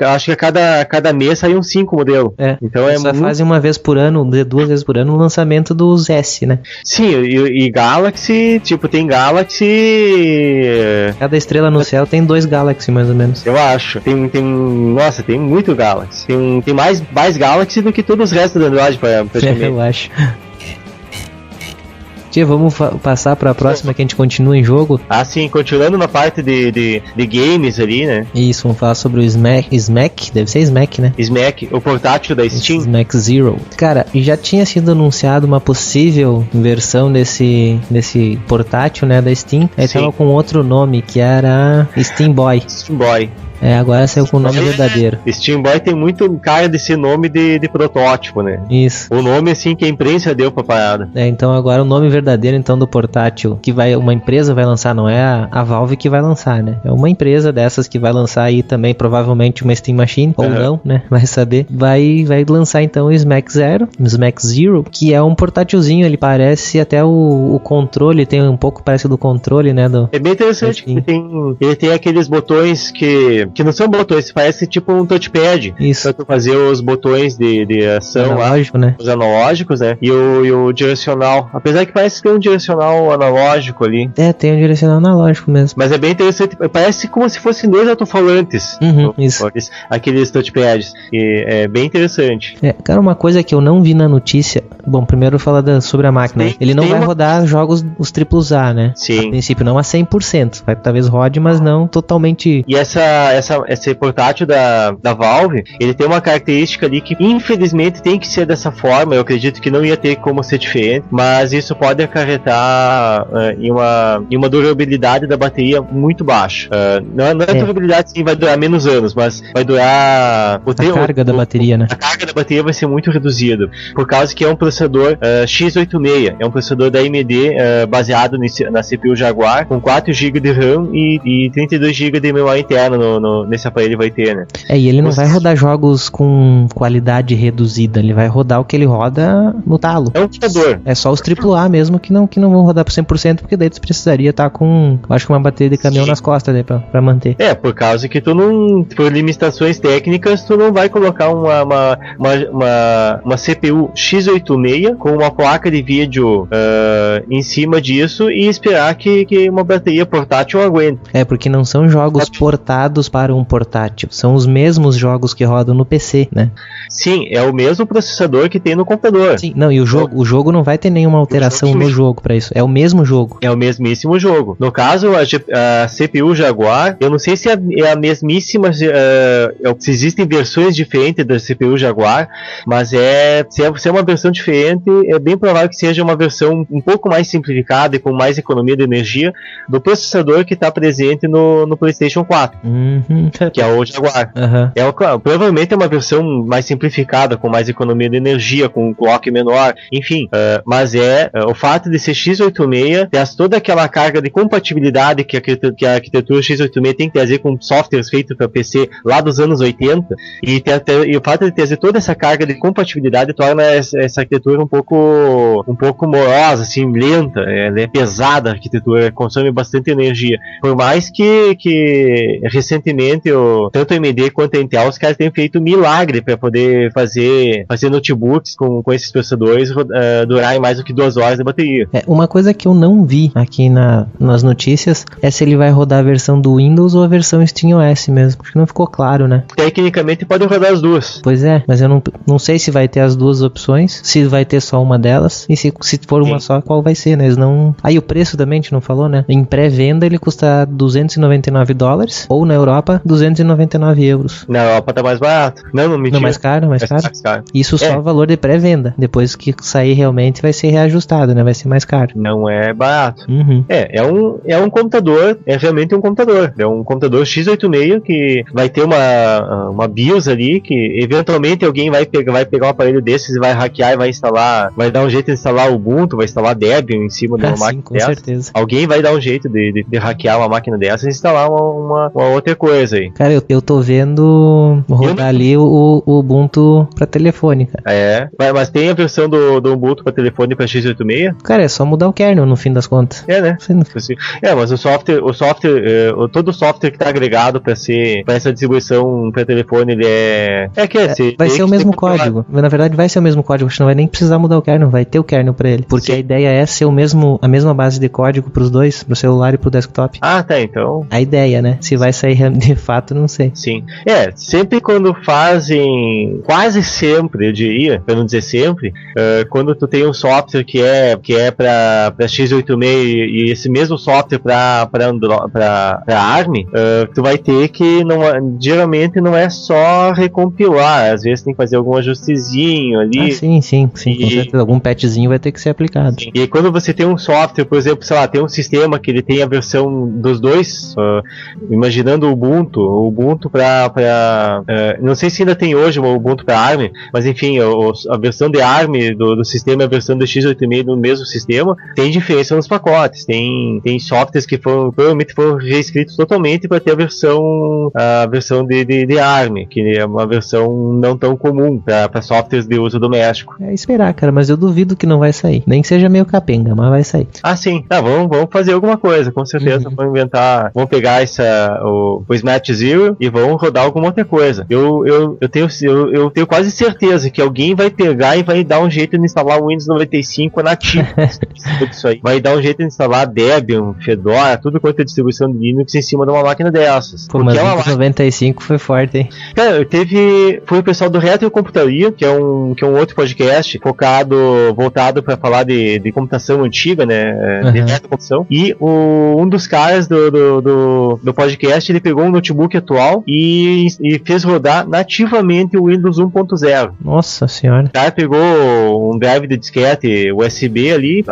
Acho que a cada mês saem 5 modelos. Então só fazem uma vez por ano, 2 vezes por ano, o lançamento dos S, né? Sim, e Galaxy, tem Galaxy. Cada estrela no céu tem 2 Galaxy, mais ou menos. Eu acho. Nossa, tem muito Galaxy. Tem mais Galaxy do que todos os restos do Android, praticamente. Eu acho. Tia, vamos passar pra próxima que a gente continua em jogo. Ah, sim, continuando na parte de games ali, né? Isso, vamos falar sobre o Smack, deve ser Smack, né? Smack, o portátil da Steam. Smack Zero. Cara, já tinha sido anunciado uma possível versão desse portátil, né, da Steam. Aí Sim. tava com outro nome, que era Steam Boy. Steam Boy. Agora saiu com o nome verdadeiro. Steam Boy tem muito cara desse nome de protótipo, né? Isso. O nome, assim, que a imprensa deu pra parada. Então agora o nome verdadeiro, então, do portátil que uma empresa vai lançar, não é a Valve que vai lançar, né? É uma empresa dessas que vai lançar aí também, provavelmente, uma Steam Machine, ou não, né? Vai saber. Vai lançar, então, o Smack Zero, que é um portátilzinho, ele parece até o controle, tem um pouco parecido do controle, né? É bem interessante, ele tem aqueles botões que não são botões, parece tipo um touchpad. Isso. Pra tu fazer os botões de ação analógico, lá, né? os analógicos, né? E o direcional. Apesar que parece que tem um direcional analógico ali. Tem um direcional analógico mesmo. Mas é bem interessante, parece como se fossem dois alto-falantes. Isso. Aqueles touchpads. E é bem interessante. Cara, uma coisa que eu não vi na notícia. Bom, primeiro eu vou falar sobre a máquina. Ele não vai rodar jogos os AAA, né? Sim. A princípio, não a 100%. Talvez rode, mas não totalmente. E esse portátil da Valve, ele tem uma característica ali que infelizmente tem que ser dessa forma. Eu acredito que não ia ter como ser diferente, mas isso pode acarretar em uma durabilidade da bateria muito baixa. Não é durabilidade, sim, vai durar menos anos, mas vai durar a carga da bateria, né? A carga da bateria vai ser muito reduzida, por causa que é um processador x86, é um processador da AMD baseado na CPU Jaguar, com 4 GB de RAM e 32 GB de memória interna nesse aparelho vai ter, né? E ele não vai rodar jogos com qualidade reduzida, ele vai rodar o que ele roda no talo. É um computador. É só os AAA mesmo que não vão rodar por 100%, porque daí tu precisaria estar com, acho que uma bateria de caminhão nas costas, né, pra manter. Por causa que tu não, por limitações técnicas, tu não vai colocar uma CPU x86 com uma placa de vídeo em cima disso e esperar que uma bateria portátil aguente. Porque não são jogos portados para um portátil, são os mesmos jogos que rodam no PC, né? Sim, é o mesmo processador que tem no computador. Sim, não, e o jogo não vai ter nenhuma alteração no jogo pra isso, é o mesmo jogo. É o mesmíssimo jogo. No caso, a CPU Jaguar, eu não sei se é a mesmíssima, se existem versões diferentes da CPU Jaguar, mas se é uma versão diferente, é bem provável que seja uma versão um pouco mais simplificada e com mais economia de energia do processador que está presente no PlayStation 4, que é o Jaguar. Provavelmente é uma versão mais simplificada, com mais economia de energia, com um clock menor, enfim, mas o fato de ser x86, ter toda aquela carga de compatibilidade que a arquitetura x86 tem que trazer com softwares feitos para PC lá dos anos 80, e o fato de trazer toda essa carga de compatibilidade torna essa arquitetura um pouco morosa, assim, lenta. Ela é pesada, a arquitetura consome bastante energia, por mais que recentemente tanto a AMD quanto a Intel, os caras têm feito milagre para poder fazer notebooks com esses processadores durarem mais do que 2 horas de bateria. Uma coisa que eu não vi aqui nas notícias é se ele vai rodar a versão do Windows ou a versão SteamOS mesmo, porque não ficou claro, né? Tecnicamente pode rodar as duas. Pois é, mas eu não sei se vai ter as duas opções, se vai ter só uma delas, e se for uma só, qual vai ser, né? Eles não... Aí o preço também a gente não falou, né? Em pré-venda ele custa $299, ou na Europa, 299 euros. Na Europa tá mais barato. Não, mentira. Não, mais caro. Isso só o valor de pré-venda. Depois que sair realmente vai ser reajustado, né? Vai ser mais caro. Não é barato. É um computador, é realmente um computador. É um computador x86 que vai ter uma BIOS ali, que eventualmente alguém vai pegar um aparelho desses e vai hackear e vai instalar, vai dar um jeito de instalar o Ubuntu, vai instalar Debian em cima de uma máquina com dessa. certeza. Alguém vai dar um jeito de hackear uma máquina dessa e instalar uma outra coisa aí. Cara, eu tô vendo rodar ali o Ubuntu pra telefone, cara. Mas tem a versão do Ubuntu pra telefone pra x86? Cara, é só mudar o kernel no fim das contas. Né? Mas todo o software que tá agregado pra essa distribuição pra telefone, ele vai ser o mesmo código. Na verdade, vai ser o mesmo código, você não vai nem precisar mudar o kernel, vai ter o kernel pra ele. Porque a ideia é ser a mesma base de código pros dois, pro celular e pro desktop. Então. A ideia, né? Se vai sair de fato, não sei. Sim. Sempre quando fazem, quase sempre, eu diria, pra não dizer sempre, quando tu tem um software que é que é para x86 e esse mesmo software para ARM, tu vai ter que, geralmente não é só recompilar, às vezes tem que fazer algum ajustezinho ali. Sim, com certeza, algum patchzinho vai ter que ser aplicado. Sim. E quando você tem um software, por exemplo, sei lá, tem um sistema que ele tem a versão dos dois, imaginando o Ubuntu para não sei se ainda tem hoje o Ubuntu para ARM, mas enfim, a versão de ARM do sistema e a versão do x86 do mesmo sistema, tem diferença nos pacotes, tem softwares que provavelmente foram reescritos totalmente para ter a versão de ARM, que é uma versão não tão comum para softwares de uso doméstico. É esperar, cara, mas eu duvido que não vai sair, nem que seja meio capenga, mas vai sair. Sim, vamos fazer alguma coisa, com certeza. Vamos pegar o Smart Zero e vamos rodar alguma outra coisa. Eu tenho quase certeza que alguém vai pegar e vai dar um jeito de instalar o Windows 95 nativo. Isso aí. Vai dar um jeito de instalar Debian, Fedora, tudo quanto é distribuição de Linux em cima de uma máquina dessas. Pô, mas o Windows 95 foi forte, hein? Cara, foi o pessoal do Retrocomputaria, que é um outro podcast voltado para falar de computação antiga, né? De retrocomputação. E um dos caras do podcast, ele pegou um notebook atual e fez rodar nativamente o Windows 1.0. Nossa senhora. O cara pegou um drive de disquete USB ali,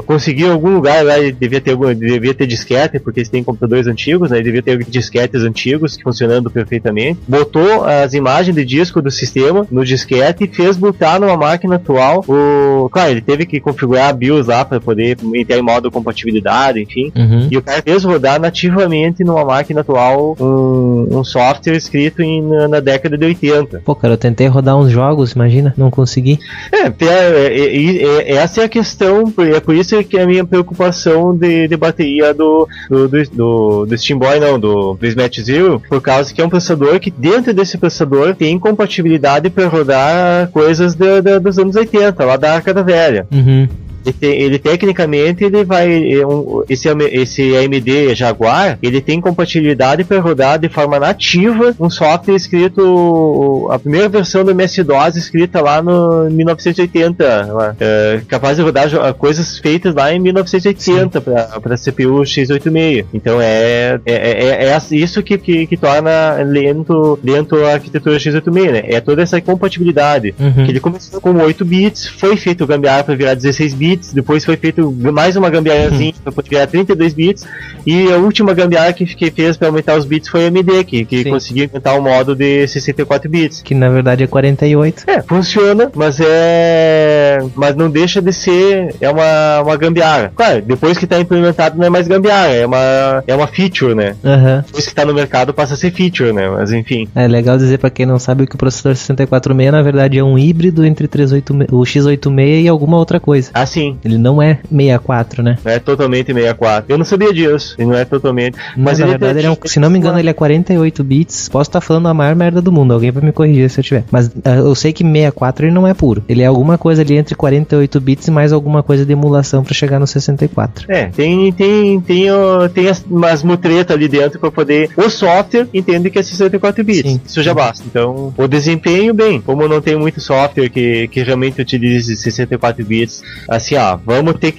conseguiu algum lugar lá, devia ter disquete, porque eles têm computadores antigos, né? Devia ter disquetes antigos funcionando perfeitamente. Botou as imagens de disco do sistema no disquete e fez botar numa máquina atual. Claro, ele teve que configurar a BIOS lá para poder entrar em modo compatibilidade, enfim. E o cara fez rodar nativamente numa máquina atual um software escrito na década de 80. Pô, cara, eu tentei rodar uns jogos, imagina, não consegui. Essa é a questão, é por isso que a minha preocupação de bateria do Steam Boy, não, do Smart Zero, por causa que é um processador que dentro desse processador tem compatibilidade para rodar coisas dos anos 80, lá da Arca da Velha. Ele tecnicamente esse AMD Jaguar, ele tem compatibilidade para rodar de forma nativa um software escrito, a primeira versão do MS-DOS escrita lá no 1980, capaz de rodar coisas feitas lá em 1980 para CPU x86. Então é isso que torna lento a arquitetura x86, né? É toda essa compatibilidade. Que ele começou com 8 bits, foi feito o gambiarra para virar 16 bits, depois foi feito mais uma gambiarrazinha para poder virar 32 bits, e a última gambiarra que fez para aumentar os bits foi a AMD, que conseguiu inventar um modo de 64 bits. Que na verdade é 48. Funciona, mas não deixa de ser uma gambiarra. Claro, depois que está implementado não é mais gambiarra, é uma feature, né? Depois que está no mercado passa a ser feature, né? Mas enfim. É legal dizer para quem não sabe que o processador 646 na verdade é um híbrido entre o x86 e alguma outra coisa. Sim. Ele não é 64, né? Não é totalmente 64. Eu não sabia disso. Ele não é totalmente. Mas na verdade, se não me engano, ele é 48 bits. Posso estar falando a maior merda do mundo. Alguém vai me corrigir se eu tiver. Mas eu sei que 64 ele não é puro. Ele é alguma coisa ali entre 48 bits e mais alguma coisa de emulação pra chegar no 64. Tem umas mutretas ali dentro pra poder... O software entende que é 64 bits. Sim. Isso já basta. Então, o desempenho, bem, como não tem muito software que realmente utilize 64 bits, assim,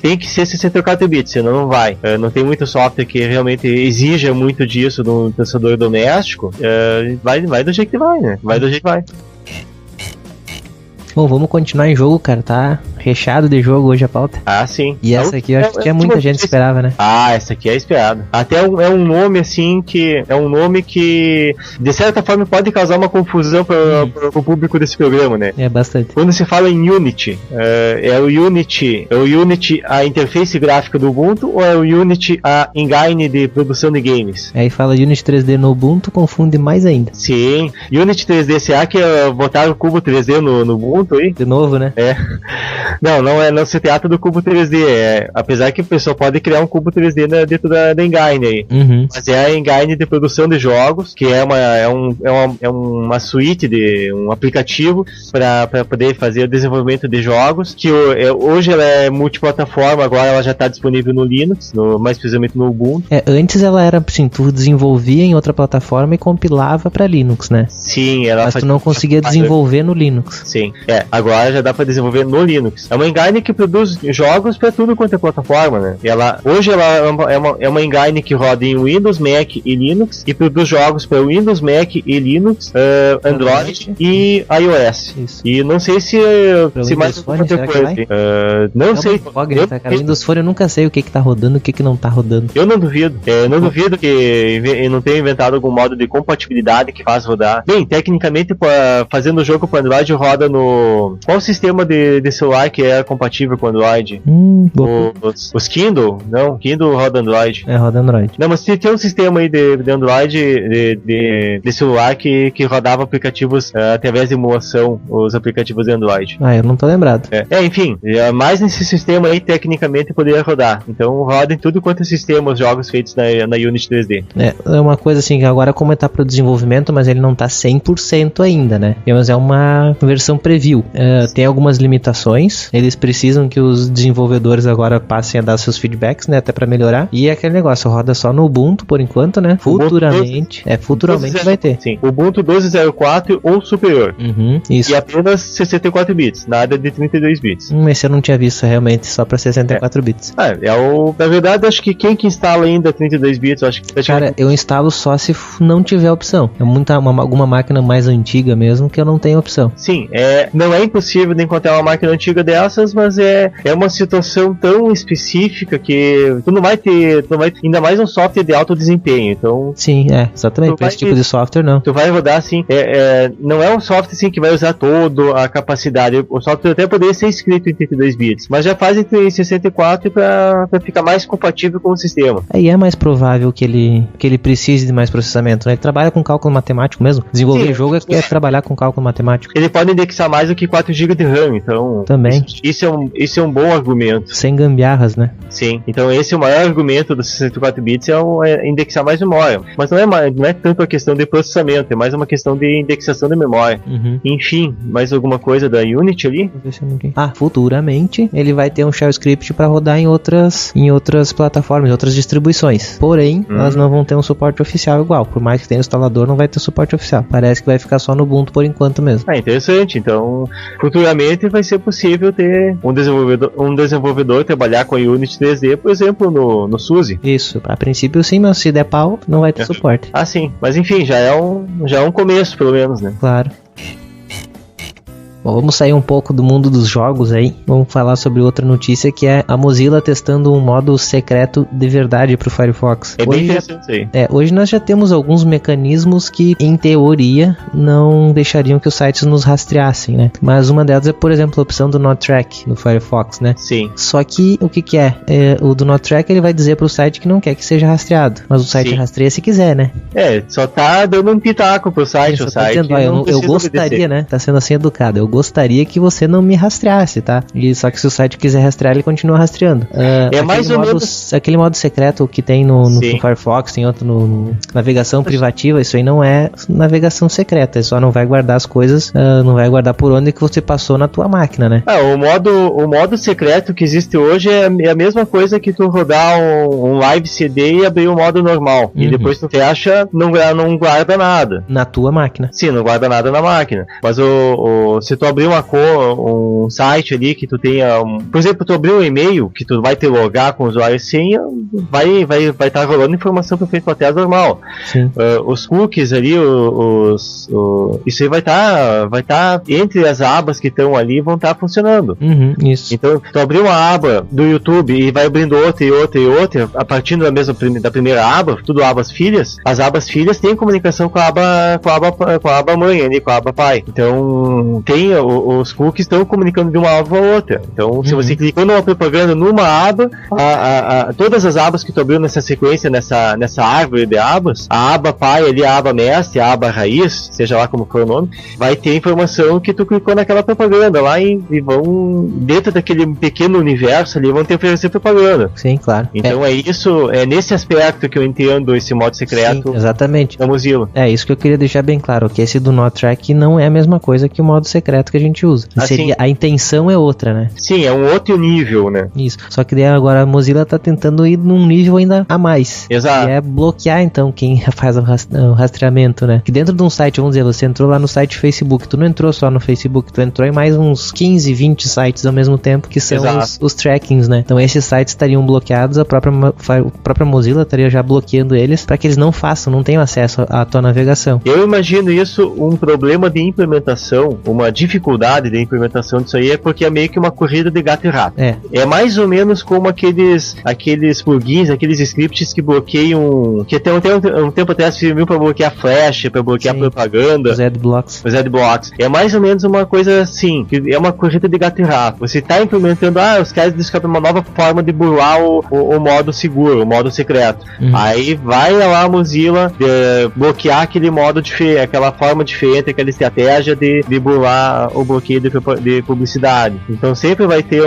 tem que ser 64 bits, senão não vai. Não tem muito software que realmente exija muito disso no processador doméstico. Vai do jeito que vai, né? Vai do jeito que vai. Bom, vamos continuar em jogo, cara. Tá recheado de jogo hoje a pauta. Sim. E essa aqui eu acho que tinha muita gente que esperava, né? Essa aqui é esperada. Até é um nome assim que... É um nome que, de certa forma, pode causar uma confusão para o público desse programa, né? É, bastante. Quando se fala em Unity, é o Unity a interface gráfica do Ubuntu ou é o Unity a engine de produção de games? Aí fala Unity 3D no Ubuntu, confunde mais ainda. Sim. Unity 3D, será que botaram o cubo 3D no Ubuntu aí? De novo, né? Não se trata do cubo 3D, apesar que o pessoal pode criar um cubo 3D dentro da engine aí, mas é a engine de produção de jogos, que é uma suíte de um aplicativo para poder fazer o desenvolvimento de jogos, que hoje ela é multiplataforma, agora ela já está disponível no Linux, mais precisamente no Ubuntu. Antes ela era assim, tu desenvolvia em outra plataforma e compilava para Linux, né? Sim, mas tu não conseguia desenvolver no Linux. Sim, agora já dá para desenvolver no Linux. Unix. É uma engine que produz jogos para tudo quanto é plataforma, né? Hoje ela é uma engine que roda em Windows, Mac e Linux e produz jogos para Windows, Mac e Linux, Android e iOS. Isso. E não sei se mais Phone, será que vai? Não sei. Windows Phone eu nunca sei o que tá rodando e o que não tá rodando. Eu não duvido. Não duvido que não tenha inventado algum modo de compatibilidade que faz rodar. Bem, tecnicamente, fazendo o jogo para Android, roda no... Qual sistema de celular que é compatível com Android? Os Kindle? Não, Kindle roda Android. Roda Android. Não, mas tem um sistema aí de Android, de celular que rodava aplicativos através de emulação, os aplicativos de Android. Eu não tô lembrado. Enfim, mais nesse sistema aí, tecnicamente, poderia rodar. Então, roda em tudo quanto é sistema, os jogos feitos na Unity 3D. É uma coisa assim, que agora como tá pro desenvolvimento, mas ele não tá 100% ainda, né? Mas é uma versão preview. Tem algumas limitações, eles precisam que os desenvolvedores agora passem a dar seus feedbacks, né? Até pra melhorar. E é aquele negócio, roda só no Ubuntu, por enquanto, né? Futuramente vai ter. Sim, Ubuntu 12.04 ou superior. Isso. E apenas 64 bits, nada de 32 bits. Esse eu não tinha visto realmente, só pra 64 bits. Na verdade, acho que quem que instala ainda 32 bits, acho que... Cara, eu instalo só se não tiver opção. Alguma máquina mais antiga mesmo que eu não tenho opção. Sim, não é impossível de encontrar uma máquina antiga dessas, mas é uma situação tão específica que tu não vai ter, ainda mais um software de alto desempenho, então... Sim, exatamente, para esse tipo de software não. Tu vai rodar assim, não é um software assim que vai usar toda a capacidade, o software até poderia ser escrito em 32 bits, mas já faz entre 64 para ficar mais compatível com o sistema. Aí é mais provável que ele precise de mais processamento, né? Ele trabalha com cálculo matemático mesmo. Desenvolver jogo é trabalhar com cálculo matemático. Ele pode indexar mais do que 4 GB de RAM, então... Também. Isso é um bom argumento. Sem gambiarras, né? Sim. Então esse é o maior argumento dos 64 bits, é indexar mais memória. Mas não é tanto a questão de processamento, é mais uma questão de indexação de memória. Enfim, mais alguma coisa da Unity ali? Futuramente ele vai ter um shell script para rodar em outras plataformas, em outras distribuições. Porém, elas não vão ter um suporte oficial igual. Por mais que tenha instalador, não vai ter suporte oficial. Parece que vai ficar só no Ubuntu por enquanto mesmo. Interessante. Então, futuramente vai ser possível ter um desenvolvedor trabalhar com a Unity 3D, por exemplo, no SUSE. Isso. A princípio sim, mas se der pau, não vai ter suporte. Sim. Mas enfim, já é um começo, pelo menos, né? Claro. Bom, vamos sair um pouco do mundo dos jogos aí. Vamos falar sobre outra notícia, que é a Mozilla testando um modo secreto de verdade para o Firefox. Bem interessante aí. Hoje nós já temos alguns mecanismos que, em teoria, não deixariam que os sites nos rastreassem, né? Mas uma delas é, por exemplo, a opção do Not Track no Firefox, né? Sim. Só que, o que é? O do Not Track, ele vai dizer para o site que não quer que seja rastreado. Mas o site rastreia se quiser, né? Só tá dando um pitaco pro site. O site eu gostaria, né? Tá sendo assim educado. Eu gostaria que você não me rastreasse, tá? Só que se o site quiser rastrear, ele continua rastreando. Mais ou menos aquele modo secreto que tem no Firefox, tem outro no navegação privativa, isso aí não é navegação secreta, ele só não vai guardar as coisas, não vai guardar por onde que você passou na tua máquina, né? O modo secreto que existe hoje é a mesma coisa que tu rodar um live CD e abrir o modo normal. E depois tu fecha, não guarda nada. Na tua máquina. Sim, não guarda nada na máquina. Mas se tu abrir um site ali que tu tenha, por exemplo, tu abrir um e-mail que tu vai te logar com o usuário e senha, vai estar rolando informação para feito até normal. Os cookies ali, isso aí vai estar entre as abas que estão ali, vão estar funcionando. Isso. Então, tu abrir uma aba do YouTube e vai abrindo outra e outra e outra, a partir da primeira aba, tudo abas filhas, as abas filhas têm comunicação com a aba mãe ali, com a aba pai. Então, os cookies estão comunicando de uma aba para outra. Então, se você clicou numa propaganda numa aba, todas as abas que tu abriu nessa sequência, nessa árvore de abas, a aba pai ali, a aba mestre, a aba raiz, seja lá como for o nome, vai ter informação que tu clicou naquela propaganda lá e vão, dentro daquele pequeno universo ali, vão te oferecer propaganda. Sim, claro. Então é nesse aspecto que eu entendo esse modo secreto. Sim, exatamente. Da Mozilla. Isso que eu queria deixar bem claro, que esse do Not Track não é a mesma coisa que o modo secreto direto que a gente usa. Assim, A intenção é outra, né? Sim, é um outro nível, né? Isso. Só que daí agora a Mozilla tá tentando ir num nível ainda a mais. Exato. Que é bloquear, então, quem faz o rastreamento, né? Que dentro de um site, vamos dizer, você entrou lá no site Facebook, tu não entrou só no Facebook, tu entrou em mais uns 15, 20 sites ao mesmo tempo, que são os trackings, né? Então esses sites estariam bloqueados, a própria Mozilla estaria já bloqueando eles para que eles não tenham acesso à tua navegação. Eu imagino isso um problema de implementação, uma dificuldade de implementação disso aí, é porque é meio que uma corrida de gato e rato. É mais ou menos como aqueles plugins, aqueles scripts que bloqueiam, que até um tempo atrás serviu para bloquear flash, para bloquear propaganda. Os adblocks. É mais ou menos uma coisa assim, que é uma corrida de gato e rato. Você está implementando, os caras descobrem uma nova forma de burlar o modo seguro, o modo secreto. Aí vai lá a Mozilla bloquear aquele modo diferente, aquela forma diferente, aquela estratégia de burlar o bloqueio de publicidade. Então sempre vai ter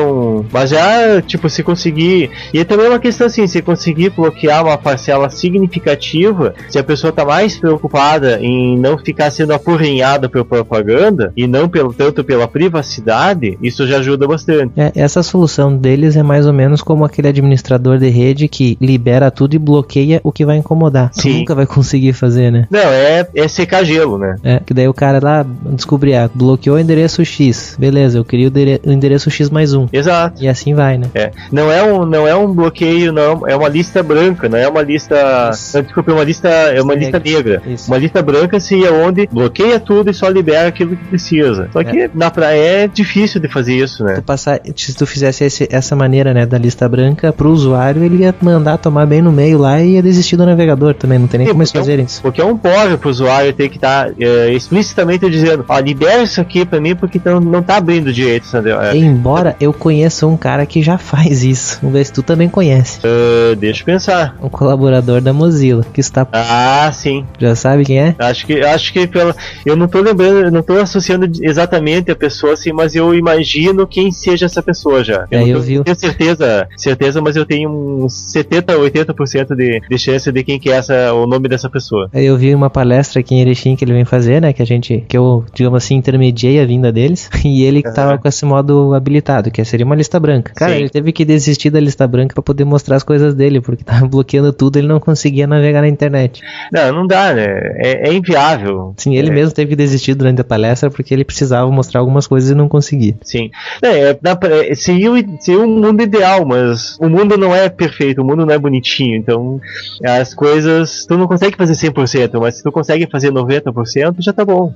mas já, tipo, se conseguir... E também é uma questão assim, se conseguir bloquear uma parcela significativa, se a pessoa está mais preocupada em não ficar sendo apurrinhada pela propaganda e não tanto pela privacidade, isso já ajuda bastante. Essa solução deles é mais ou menos como aquele administrador de rede que libera tudo e bloqueia o que vai incomodar. Tu nunca vai conseguir fazer, né? Não, é secar gelo, né? Que daí o cara lá descobrir, bloqueou o endereço X. Beleza, eu queria o endereço X mais um. Exato. E assim vai, né? Não é um bloqueio, não, é uma lista branca, não é uma lista... Desculpa, é uma lista negra. Isso. Uma lista branca seria onde bloqueia tudo e só libera aquilo que precisa. Só que na praia é difícil de fazer isso, né? Se tu fizesse essa maneira, né, da lista branca pro usuário, ele ia mandar tomar bem no meio lá e ia desistir do navegador também, não tem nem como eles fazerem isso. Porque é um porre pro usuário ter que estar explicitamente dizendo, libera isso aqui pra mim porque não tá abrindo direito, sabe? Embora eu conheça um cara que já faz isso. Vamos ver se tu também conhece. Deixa eu pensar. Um colaborador da Mozilla que está... sim. Já sabe quem é? Acho que eu não tô lembrando, não tô associando exatamente a pessoa assim, mas eu imagino quem seja essa pessoa já. Eu vi. Não tenho certeza, mas eu tenho uns 70, 80% de chance de quem que é o nome dessa pessoa. Eu vi uma palestra aqui em Erechim que ele vem fazer, né, que eu, digamos assim, intermediei a vinda deles, e ele tava com esse modo habilitado, que seria uma lista branca. Cara, ele teve que desistir da lista branca pra poder mostrar as coisas dele, porque tava bloqueando tudo, ele não conseguia navegar na internet. Não dá, né? É inviável. Sim, ele mesmo teve que desistir durante a palestra porque ele precisava mostrar algumas coisas e não conseguia. Sim. Seria um mundo ideal, mas o mundo não é perfeito, o mundo não é bonitinho, então as coisas, tu não consegue fazer 100%, mas se tu consegue fazer 90%, já tá bom.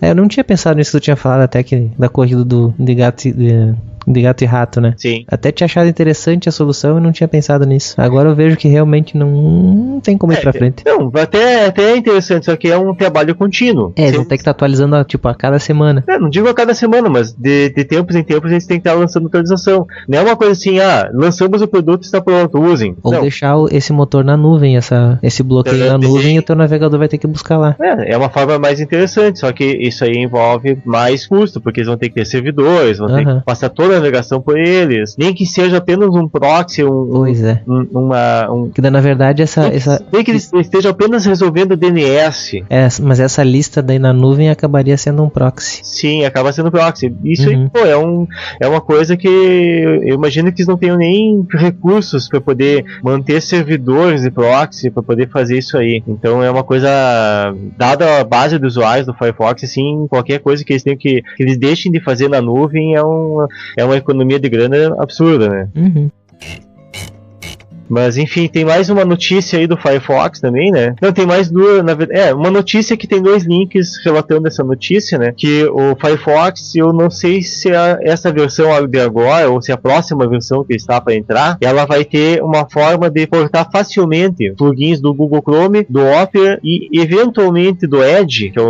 Eu não tinha pensado nisso que tu tinha falado até que da corrida de gato e rato, né? Sim. Até tinha achado interessante a solução e não tinha pensado nisso. Agora eu vejo que realmente não tem como ir pra frente. Não, até é interessante, só que é um trabalho contínuo. Eles vão ter que estar atualizando a cada semana. Não digo a cada semana, mas de tempos em tempos eles têm que estar lançando atualização. Não é uma coisa assim, lançamos o produto e está pronto, usem. Ou deixar esse motor na nuvem, esse bloqueio na nuvem, e o teu navegador vai ter que buscar lá. É uma forma mais interessante, só que isso aí envolve mais custo, porque eles vão ter que ter servidores, vão ter que passar toda a navegação por eles, nem que seja apenas um proxy, que na verdade nem que eles estejam apenas resolvendo DNS. Mas essa lista daí na nuvem acabaria sendo um proxy. Sim, acaba sendo proxy. Isso aí, é uma coisa que eu imagino que eles não tenham nem recursos para poder manter servidores de proxy para poder fazer isso aí. Então é uma coisa, dada a base dos usuários do Firefox, assim, qualquer coisa que eles tenham que eles deixem de fazer na nuvem é uma economia de grana absurda, né? Mas enfim, tem mais uma notícia aí do Firefox também, né? Não, tem mais duas, na verdade. Uma notícia que tem 2 links relatando essa notícia, né? Que o Firefox, eu não sei se essa versão de agora, ou se a próxima versão que está para entrar, ela vai ter uma forma de portar facilmente plugins do Google Chrome, do Opera e eventualmente do Edge, que é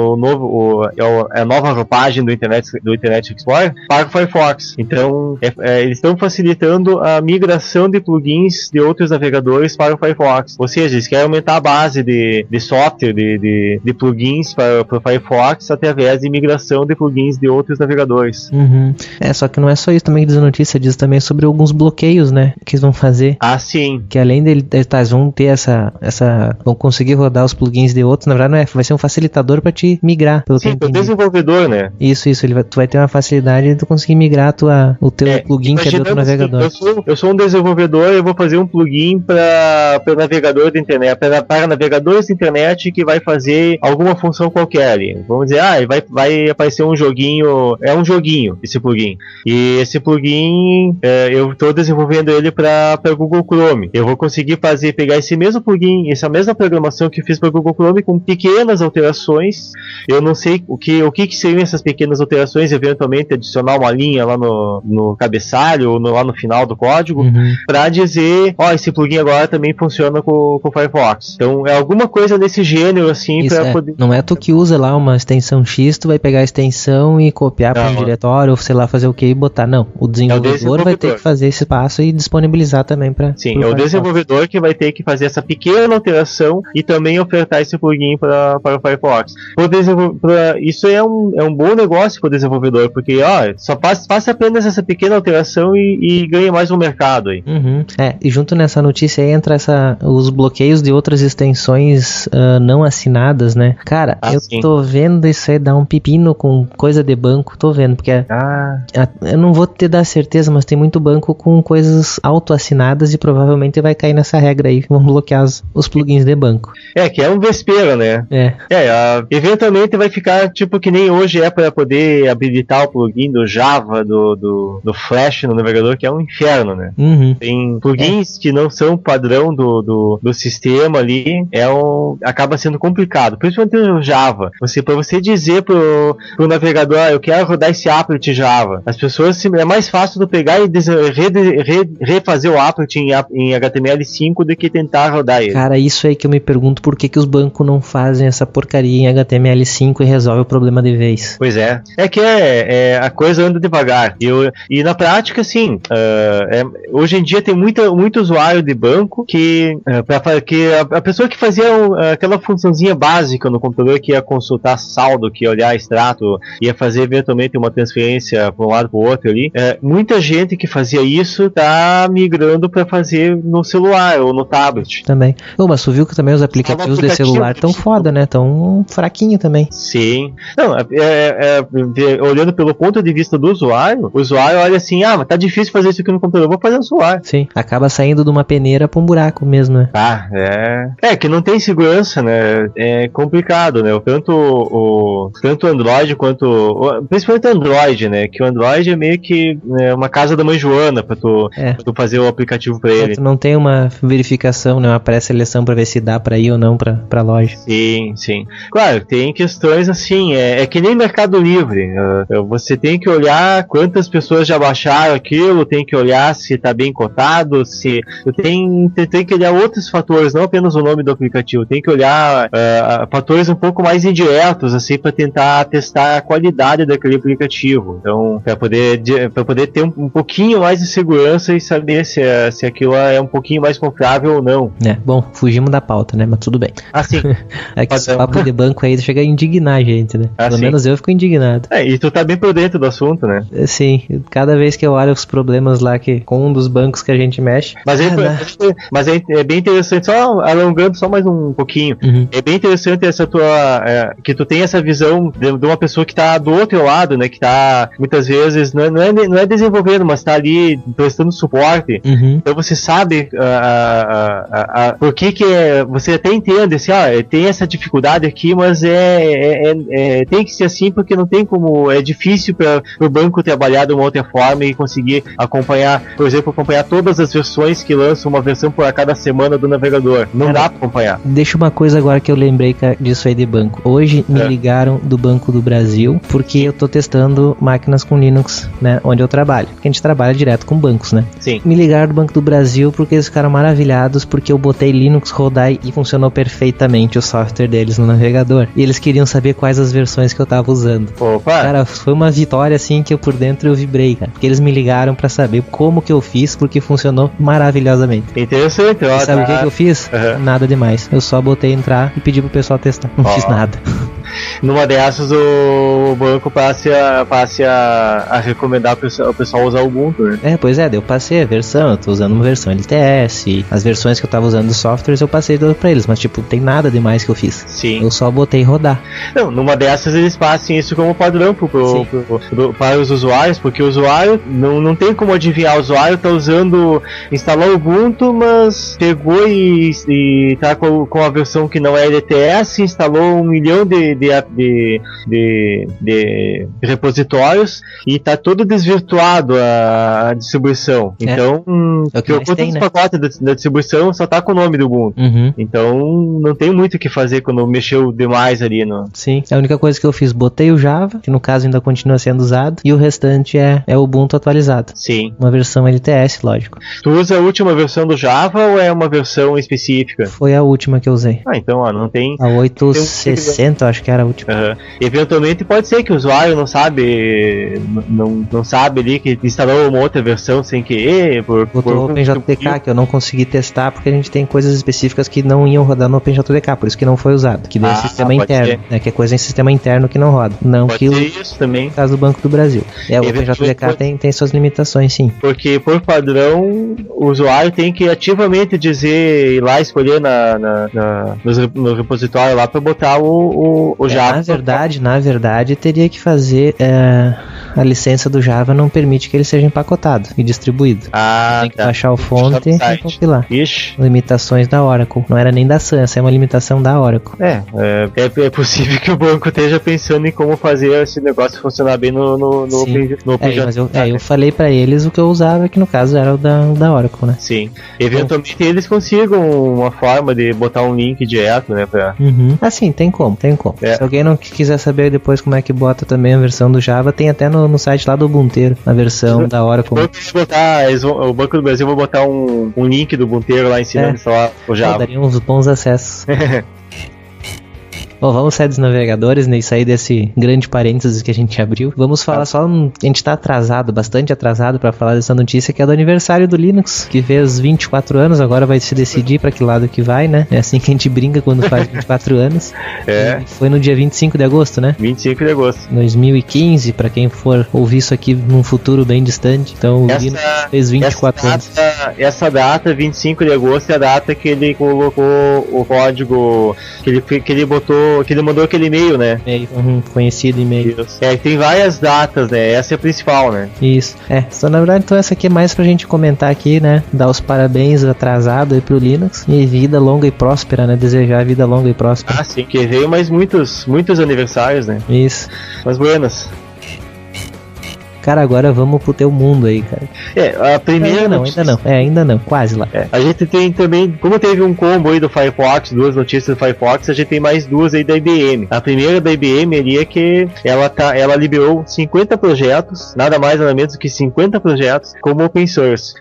a nova roupagem do Internet Explorer, para o Firefox. Então, eles estão facilitando a migração de plugins de outros navegadores para o Firefox. Ou seja, eles querem aumentar a base de software, de plugins para o Firefox através de migração de plugins de outros navegadores. Só que não é só isso também que diz a notícia, diz também sobre alguns bloqueios, né, que eles vão fazer. Ah, sim. Que além eles vão ter vão conseguir rodar os plugins de outros, na verdade não é, vai ser um facilitador para te migrar. Sim, para o desenvolvedor, né? Isso, tu vai ter uma facilidade de tu conseguir migrar o teu plugin que é do outro navegador. Eu sou um desenvolvedor e eu vou fazer um plugin para navegador de internet, para navegadores de internet que vai fazer alguma função qualquer ali. Vamos dizer, vai aparecer um joguinho, é um joguinho esse plugin. E esse plugin, eu estou desenvolvendo ele para Google Chrome. Eu vou conseguir pegar esse mesmo plugin, essa mesma programação que eu fiz para Google Chrome com pequenas alterações. Eu não sei o que seriam essas pequenas alterações, eventualmente adicionar uma linha lá no cabeçalho ou lá no final do código, para dizer, esse plugin agora também funciona com o Firefox. Então é alguma coisa desse gênero assim para poder... Não é tu que usa lá uma extensão X, tu vai pegar a extensão e copiar para um diretório ou sei lá fazer o que e botar. Não, o desenvolvedor vai ter que fazer esse passo e disponibilizar também para... Sim, é o desenvolvedor que vai ter que fazer essa pequena alteração e também ofertar esse plugin para o Firefox. Isso é um bom negócio para o desenvolvedor, porque só faça apenas essa pequena alteração e ganha mais um mercado aí. E junto nessa notícia aí entra os bloqueios de outras extensões não assinadas, né? Cara, tô vendo isso aí dar um pepino com coisa de banco, tô vendo, porque eu não vou te dar certeza, mas tem muito banco com coisas auto-assinadas e provavelmente vai cair nessa regra aí, que vão bloquear os plugins de banco. Que é um vespeiro, né? Eventualmente vai ficar tipo que nem hoje é para poder habilitar o plugin do Java, do Flash no navegador, que é um inferno, né? Tem plugins que não são padrão do sistema ali, acaba sendo complicado, principalmente no Java. Para você dizer pro navegador, eu quero rodar esse applet Java, as pessoas, é mais fácil de pegar e refazer o applet em HTML5 do que tentar rodar ele. Cara, isso aí que eu me pergunto, por que os bancos não fazem essa porcaria em HTML5 e resolve o problema de vez? Pois é. A coisa anda devagar. E na prática, assim, hoje em dia tem muito usuário de banco que a pessoa que fazia aquela funçãozinha básica no computador, que ia consultar saldo, que ia olhar extrato, ia fazer eventualmente uma transferência para um lado para o outro ali, muita gente que fazia isso tá migrando para fazer no celular ou no tablet. Também. Mas tu viu que também os aplicativos de celular tão foda, né? Tão fraquinho também. Sim. Não, olhando pelo ponto de vista do usuário, o usuário olha assim, mas tá difícil fazer isso aqui no computador, vou fazer no celular. Sim, acaba saindo de uma peneira pra um buraco mesmo, né? Que não tem segurança, né? É complicado, né? Tanto o Android quanto... principalmente o Android, né? Que o Android é meio que uma casa da mãe Joana pra tu fazer o aplicativo pra ele. Tu não tem uma verificação, né? Uma pré-seleção pra ver se dá pra ir ou não pra loja. Sim. Claro, tem questões assim, é que nem Mercado Livre. Você tem que olhar quantas pessoas já baixaram aquilo, tem que olhar se tá bem cotado, se... Tem que olhar outros fatores, não apenas o nome do aplicativo, tem que olhar fatores um pouco mais indiretos, assim, para tentar testar a qualidade daquele aplicativo. Então, para poder ter um pouquinho mais de segurança e saber se aquilo é um pouquinho mais confiável ou não. Bom, fugimos da pauta, né? Mas tudo bem. Sim. É que esse papo de banco aí chega a indignar a gente, né? Pelo menos eu fico indignado. E tu tá bem por dentro do assunto, né? Sim, cada vez que eu olho os problemas lá com um dos bancos que a gente mexe... Mas é bem interessante, só alongando só mais um pouquinho, é bem interessante essa que tu tem essa visão de uma pessoa que tá do outro lado, né? Que tá, muitas vezes, não é desenvolvendo, mas tá ali prestando suporte. Então você sabe por que você até entende, assim, tem essa dificuldade aqui, mas tem que ser assim, porque não tem como, é difícil para o banco trabalhar de uma outra forma e conseguir acompanhar, por exemplo, todas as versões que lançam, uma versão por cada semana do navegador. Não dá para acompanhar. Deixa uma coisa agora que eu lembrei disso aí de banco. Hoje me ligaram do Banco do Brasil, porque eu tô testando máquinas com Linux, né, onde eu trabalho. Porque a gente trabalha direto com bancos, né? Sim. Me ligaram do Banco do Brasil porque eles ficaram maravilhados porque eu botei Linux rodar e funcionou perfeitamente o software deles no navegador. E eles queriam saber quais as versões que eu tava usando. Opa! Cara, foi uma vitória assim que eu por dentro eu vibrei, cara. Porque eles me ligaram pra saber como que eu fiz, porque funcionou maravilhosamente Curiosamente. Interessante, ó. E sabe o que eu fiz? Uhum. Nada demais. Eu só botei entrar e pedi pro pessoal testar. Não fiz nada. Numa dessas o banco passe a recomendar o pessoal usar o Ubuntu, né? Pois é, daí eu passei a versão, eu tô usando uma versão LTS, as versões que eu tava usando dos softwares eu passei todas pra eles, mas tipo, tem nada demais que eu fiz. Sim. Eu só botei rodar. Não, numa dessas eles passem isso como padrão para os usuários, porque o usuário não tem como adivinhar, o usuário tá instalou o Ubuntu, mas pegou e tá com a versão que não é LTS, instalou 1 milhão de repositórios e tá todo desvirtuado a distribuição. Então, é o que mais tem, né? pacotes da distribuição só tá com o nome do Ubuntu. Então, não tem muito o que fazer quando mexeu demais ali no... Sim, a única coisa que eu fiz, botei o Java, que no caso ainda continua sendo usado, e o restante é o Ubuntu atualizado. Sim. Uma versão LTS, lógico. Tu usa a última versão do Java ou é uma versão específica? Foi a última que eu usei. Então, ó, não tem... A 860, eu acho que era a última. Eventualmente pode ser que o usuário não sabe ali que instalou uma outra versão sem querer. Botou o OpenJDK, que eu não consegui testar porque a gente tem coisas específicas que não iam rodar no OpenJDK, por isso que não foi usado. Que daí é sistema interno, né? Que é coisa em sistema interno que não roda. Não pode que ser isso também. No caso do Banco do Brasil. O OpenJDK tem suas limitações, sim. Porque por padrão o usuário tem que ativamente ir lá escolher no repositório lá para botar o Java. Na verdade, teria que fazer a licença do Java não permite que ele seja empacotado e distribuído. Tem que baixar o fonte e compilar. Ixi. Limitações da Oracle. Não era nem da Sun, essa é uma limitação da Oracle. É possível que o banco esteja pensando em como fazer esse negócio funcionar bem no OpenJDK. Mas eu falei pra eles o que eu usava, que no caso era o da Oracle, né? Sim. Eventualmente eles consigam uma forma de botar um link direto, né? Assim, tem como. Se alguém não quiser saber depois como é que bota também a versão do Java, tem até no site lá do Ubuntu, a versão da Oracle. O Banco do Brasil vai botar um link do Ubuntu lá ensinando a instalar o Java. Daria uns bons acessos. Bom, vamos sair dos navegadores, né, e sair desse grande parênteses que a gente abriu. Vamos falar só, a gente tá bastante atrasado pra falar dessa notícia, que é do aniversário do Linux, que fez 24 anos, agora vai se decidir pra que lado que vai, né? É assim que a gente brinca quando faz 24 anos. E foi no dia 25 de agosto, né? 25 de agosto. 2015, pra quem for ouvir isso aqui num futuro bem distante. Então o Linux fez 24 anos. Essa data, 25 de agosto, é a data que ele colocou o código, que ele botou, que ele mandou aquele e-mail, né? Conhecido e-mail. Tem várias datas, né? Essa é a principal, né? Isso. Só na verdade, então essa aqui é mais pra gente comentar aqui, né? Dar os parabéns atrasado aí pro Linux. E vida longa e próspera, né? Desejar vida longa e próspera. Sim, que veio mais muitos aniversários, né? Isso. Mas buenas. Cara, agora vamos pro teu mundo aí, cara. A primeira... Ainda não, quase lá. A gente tem também, como teve um combo aí do Firefox, 2 notícias do Firefox, a gente tem mais 2 aí da IBM. A primeira da IBM ali é que ela liberou 50 projetos, nada mais nada menos do que 50 projetos, como open source.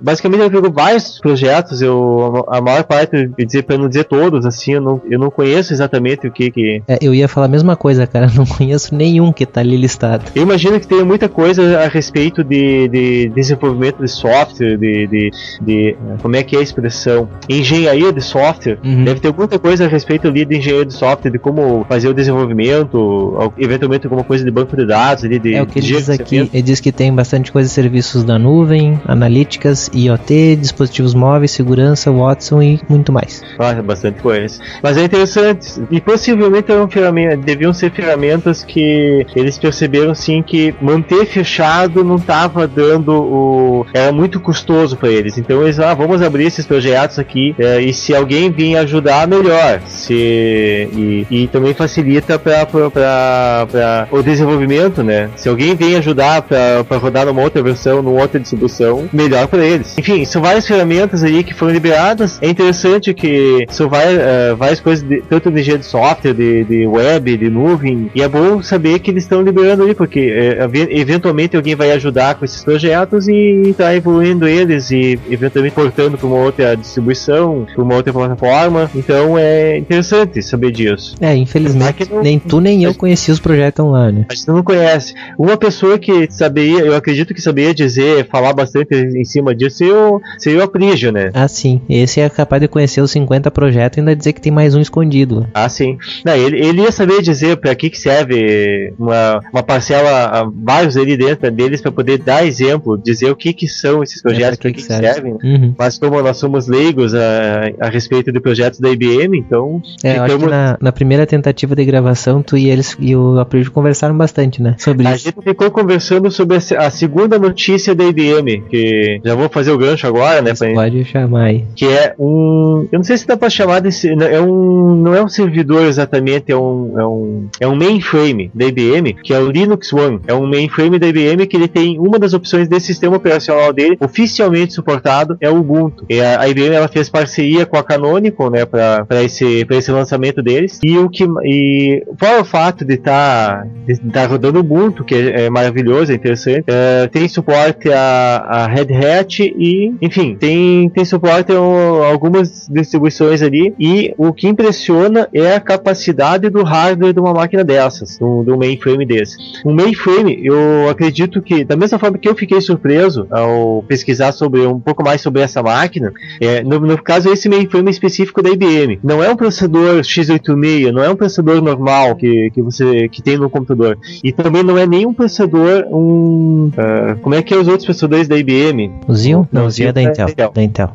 Basicamente ela pegou vários projetos, a maior parte, pra não dizer todos, assim, eu não conheço exatamente o que... Eu ia falar a mesma coisa, cara, não conheço nenhum que tá ali listado. Eu imagino que tenha muita coisa a respeito de desenvolvimento de software, de como é que é a expressão? Engenharia de software. Deve ter muita coisa a respeito ali de engenharia de software, de como fazer o desenvolvimento, eventualmente alguma coisa de banco de dados. Ali, o que ele diz aqui, ele diz que tem bastante coisa de serviços da nuvem, analíticas, IoT, dispositivos móveis, segurança, Watson e muito mais. Bastante coisa. Mas é interessante, e possivelmente deviam ser ferramentas que eles perceberam sim que manter fechado não estava dando era muito custoso para eles, então eles vamos abrir esses projetos aqui, e se alguém vir ajudar, melhor, e também facilita para o desenvolvimento, né? Se alguém vem ajudar para rodar numa outra versão, numa outra distribuição, melhor para eles. Enfim, são várias ferramentas aí que foram liberadas. É interessante que são várias coisas, tanto de engenharia de software, de web, de nuvem, e é bom saber que eles estão liberando ali, porque eventualmente alguém vai ajudar com esses projetos e tá evoluindo eles e eventualmente portando para uma outra distribuição, para uma outra plataforma. Então é interessante saber disso. Infelizmente, nem tu nem eu conhecia os projetos lá, né? A gente não conhece. Uma pessoa que saberia, eu acredito que saberia dizer, falar bastante em cima disso, seria o Aprígio, né? Ah, sim. Esse é capaz de conhecer os 50 projetos e ainda dizer que tem mais um escondido. Ah, sim. Não, ele ia saber dizer para que serve uma parcela, vários ali dentro deles, para poder dar exemplo, dizer o que são esses projetos, para que servem. Uhum. Mas como nós somos leigos a respeito de projetos da IBM, então... eu acho que na primeira tentativa de gravação, tu e eles e o Aprígio conversaram bastante, né? Sobre isso. A gente ficou conversando sobre a segunda notícia da IBM, que já vou fazer o gancho agora, né? Pode chamar aí. Que é eu não sei se dá pra chamar desse, não é um servidor exatamente, é um mainframe da IBM, que é o Linux One. É um mainframe da IBM que ele tem uma das opções desse sistema operacional dele, oficialmente suportado, é o Ubuntu. E a IBM ela fez parceria com a Canonical, né, para esse lançamento deles. E fora o fato de tá rodando Ubuntu, que é maravilhoso, é interessante, tem suporte a Red Hat e, enfim, tem suporte a algumas distribuições ali, e o que impressiona é a capacidade do hardware de uma máquina dessas, do mainframe desse. Um mainframe, eu acredito que, da mesma forma que eu fiquei surpreso ao pesquisar um pouco mais sobre essa máquina, no caso esse mainframe específico da IBM, não é um processador x86, não é um processador normal que tem no computador, e também não é nenhum processador, como é que é os outros processadores da IBM? O Xeon? Não, o Xeon é da Intel. É da Intel.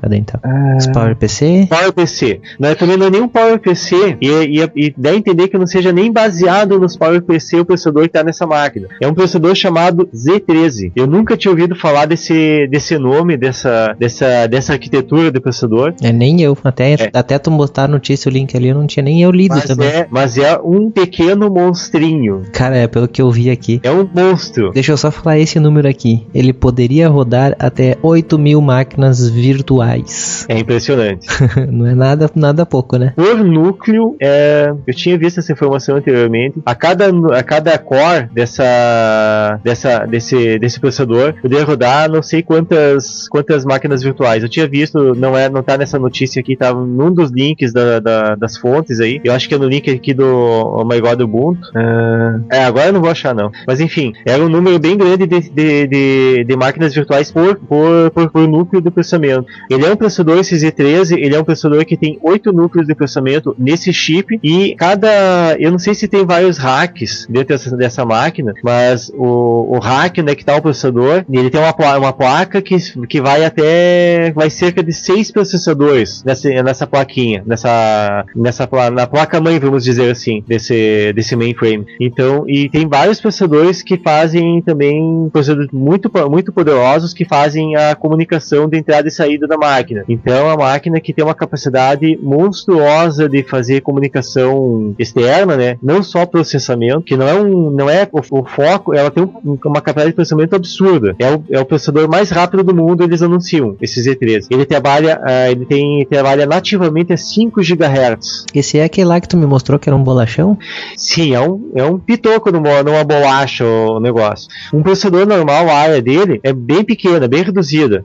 Os PowerPC? PowerPC. Também não é nem um PowerPC, e dá a entender que não seja nem baseado nos PowerPC o processador que está nessa máquina. É um processador chamado Z13. Eu nunca tinha ouvido falar desse nome, dessa arquitetura do processador. Nem eu. Até tu botar a notícia, o link ali, eu não tinha nem eu lido também. Mas é um pequeno monstrinho. Cara, pelo que eu vi aqui. É um monstro. Deixa eu só falar esse número aqui. Ele poderia rodar até 8.000 máquinas virtuais. É impressionante. Não é nada pouco, né? Por núcleo, eu tinha visto essa informação anteriormente. A cada core desse processador poderia rodar não sei quantas máquinas virtuais. Eu tinha visto, não tá nessa notícia aqui, tá num dos links das fontes aí. Eu acho que é no link aqui do Oh My God Ubuntu. Agora eu não vou achar não. Mas enfim, era um número bem grande de máquinas virtuais por núcleo de processamento. Ele é um processador Z13, ele é um processador que tem 8 núcleos de processamento nesse chip, e eu não sei se tem vários racks dentro dessa máquina, mas o rack onde é que tá o processador, ele tem uma placa que vai cerca de 6 processadores nessa plaquinha, na placa mãe, vamos dizer assim, desse mainframe. Então, e tem vários processadores que fazem também, processadores muito, muito poderosos, que fazem a comunicação de entrada e saída da máquina. Então é uma máquina que tem uma capacidade monstruosa de fazer comunicação externa, né? Não só processamento, que não é o foco, ela tem uma capacidade de processamento absurda. É o processador mais rápido do mundo, eles anunciam, esse Z13. Ele trabalha nativamente a 5 GHz. Esse é aquele lá que tu me mostrou que era um bolachão? Sim, é um pitoco numa bolacha o negócio. Um processador normal, a área dele é bem pequena, bem reduzida.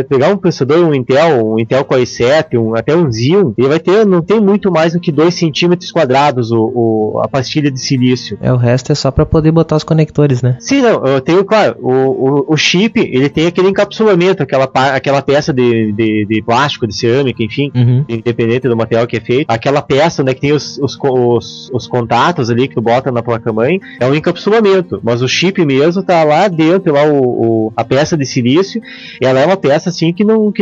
Pegar um processador, um Intel Core i7, até um Xeon, ele não tem muito mais do que 2 centímetros quadrados a pastilha de silício. O resto é só para poder botar os conectores, né? Sim, não, eu tenho, claro, o chip, ele tem aquele encapsulamento, aquela peça de plástico, de cerâmica, enfim, independente do material que é feito, aquela peça, né, que tem os contatos ali que tu bota na placa-mãe, é um encapsulamento, mas o chip mesmo tá lá dentro, lá a peça de silício, ela é uma peça assim que não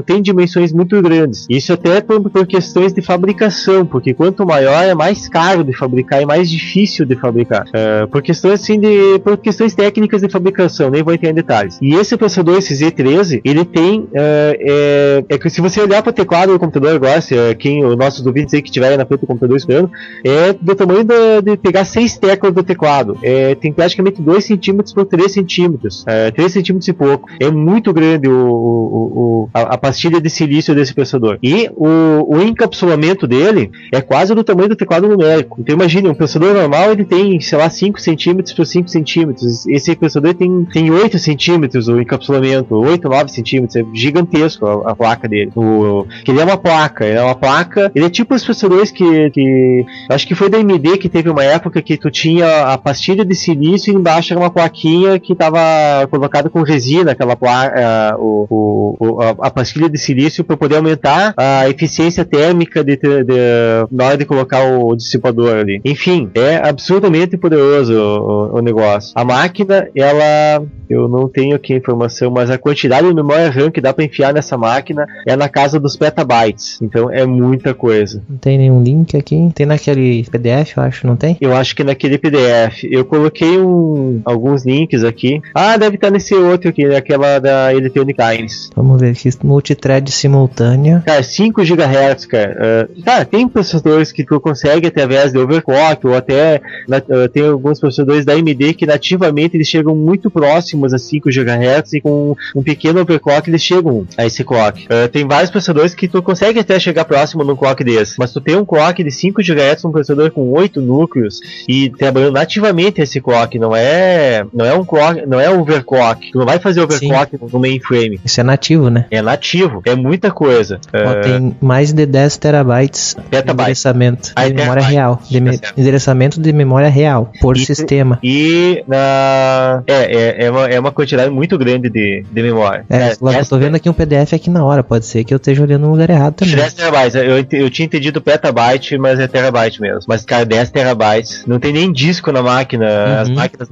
tem dimensões muito grandes. Isso até por questões de fabricação, porque quanto maior é mais caro de fabricar e mais difícil de fabricar. Por questões técnicas de fabricação, nem vou entrar em detalhes. E esse processador, esse Z13, ele tem que se você olhar para o teclado do computador agora, se os nossos ouvintes aí que estiverem na frente do computador esperando, é do tamanho de pegar 6 teclas do teclado. Tem praticamente 2 centímetros por 3 centímetros. 3 centímetros e pouco. É muito grande a pastilha de silício desse processador. E o encapsulamento dele é quase do tamanho do teclado numérico. Então imagine, um processador normal ele tem, sei lá, 5 centímetros por 5 centímetros centímetros. Esse processador tem 8 centímetros o encapsulamento, 8, 9 centímetros, é gigantesco a placa dele. Que ele é uma placa, ele é tipo os processadores que acho que foi da AMD que teve uma época que tu tinha a pastilha de silício e embaixo era uma plaquinha que estava colocada com resina, aquela placa, a pastilha de silício para poder aumentar a eficiência térmica na hora de colocar o dissipador ali. Enfim, é absurdamente poderoso o negócio. A máquina, eu não tenho aqui a informação, mas a quantidade de memória RAM que dá para enfiar nessa máquina é na casa dos petabytes. Então é muita coisa. Não tem nenhum link aqui? Tem naquele PDF, eu acho, não tem? Eu acho que naquele PDF. Eu coloquei alguns links aqui. Deve estar nesse outro aqui, naquela da Electronic Arts. Vamos ver aqui, multithread simultânea. Cara, 5 GHz, cara. Cara, tem processadores que tu consegue através de overclock, ou até tem alguns processadores da AMD que nativamente eles chegam muito próximos a 5 GHz e com um pequeno overclock eles chegam a esse clock. Tem vários processadores que tu consegue até chegar próximo num clock desse, mas tu tem um clock de 5 GHz, um processador com 8 núcleos e trabalhando nativamente esse clock, não é um clock, não é overclock. Tu não vai fazer overclock no mainframe. Isso é nativo, né? É nativo, é muita coisa. Tem mais de 10 terabytes de endereçamento de memória real. Endereçamento de memória real por sistema. E é uma quantidade muito grande de memória. Eu tô vendo aqui um PDF aqui na hora, pode ser que eu esteja olhando no lugar errado também. 10 terabytes, eu tinha entendido petabyte, mas é terabyte mesmo. Mas, cara, 10 terabytes, não tem nem disco na máquina. As máquinas,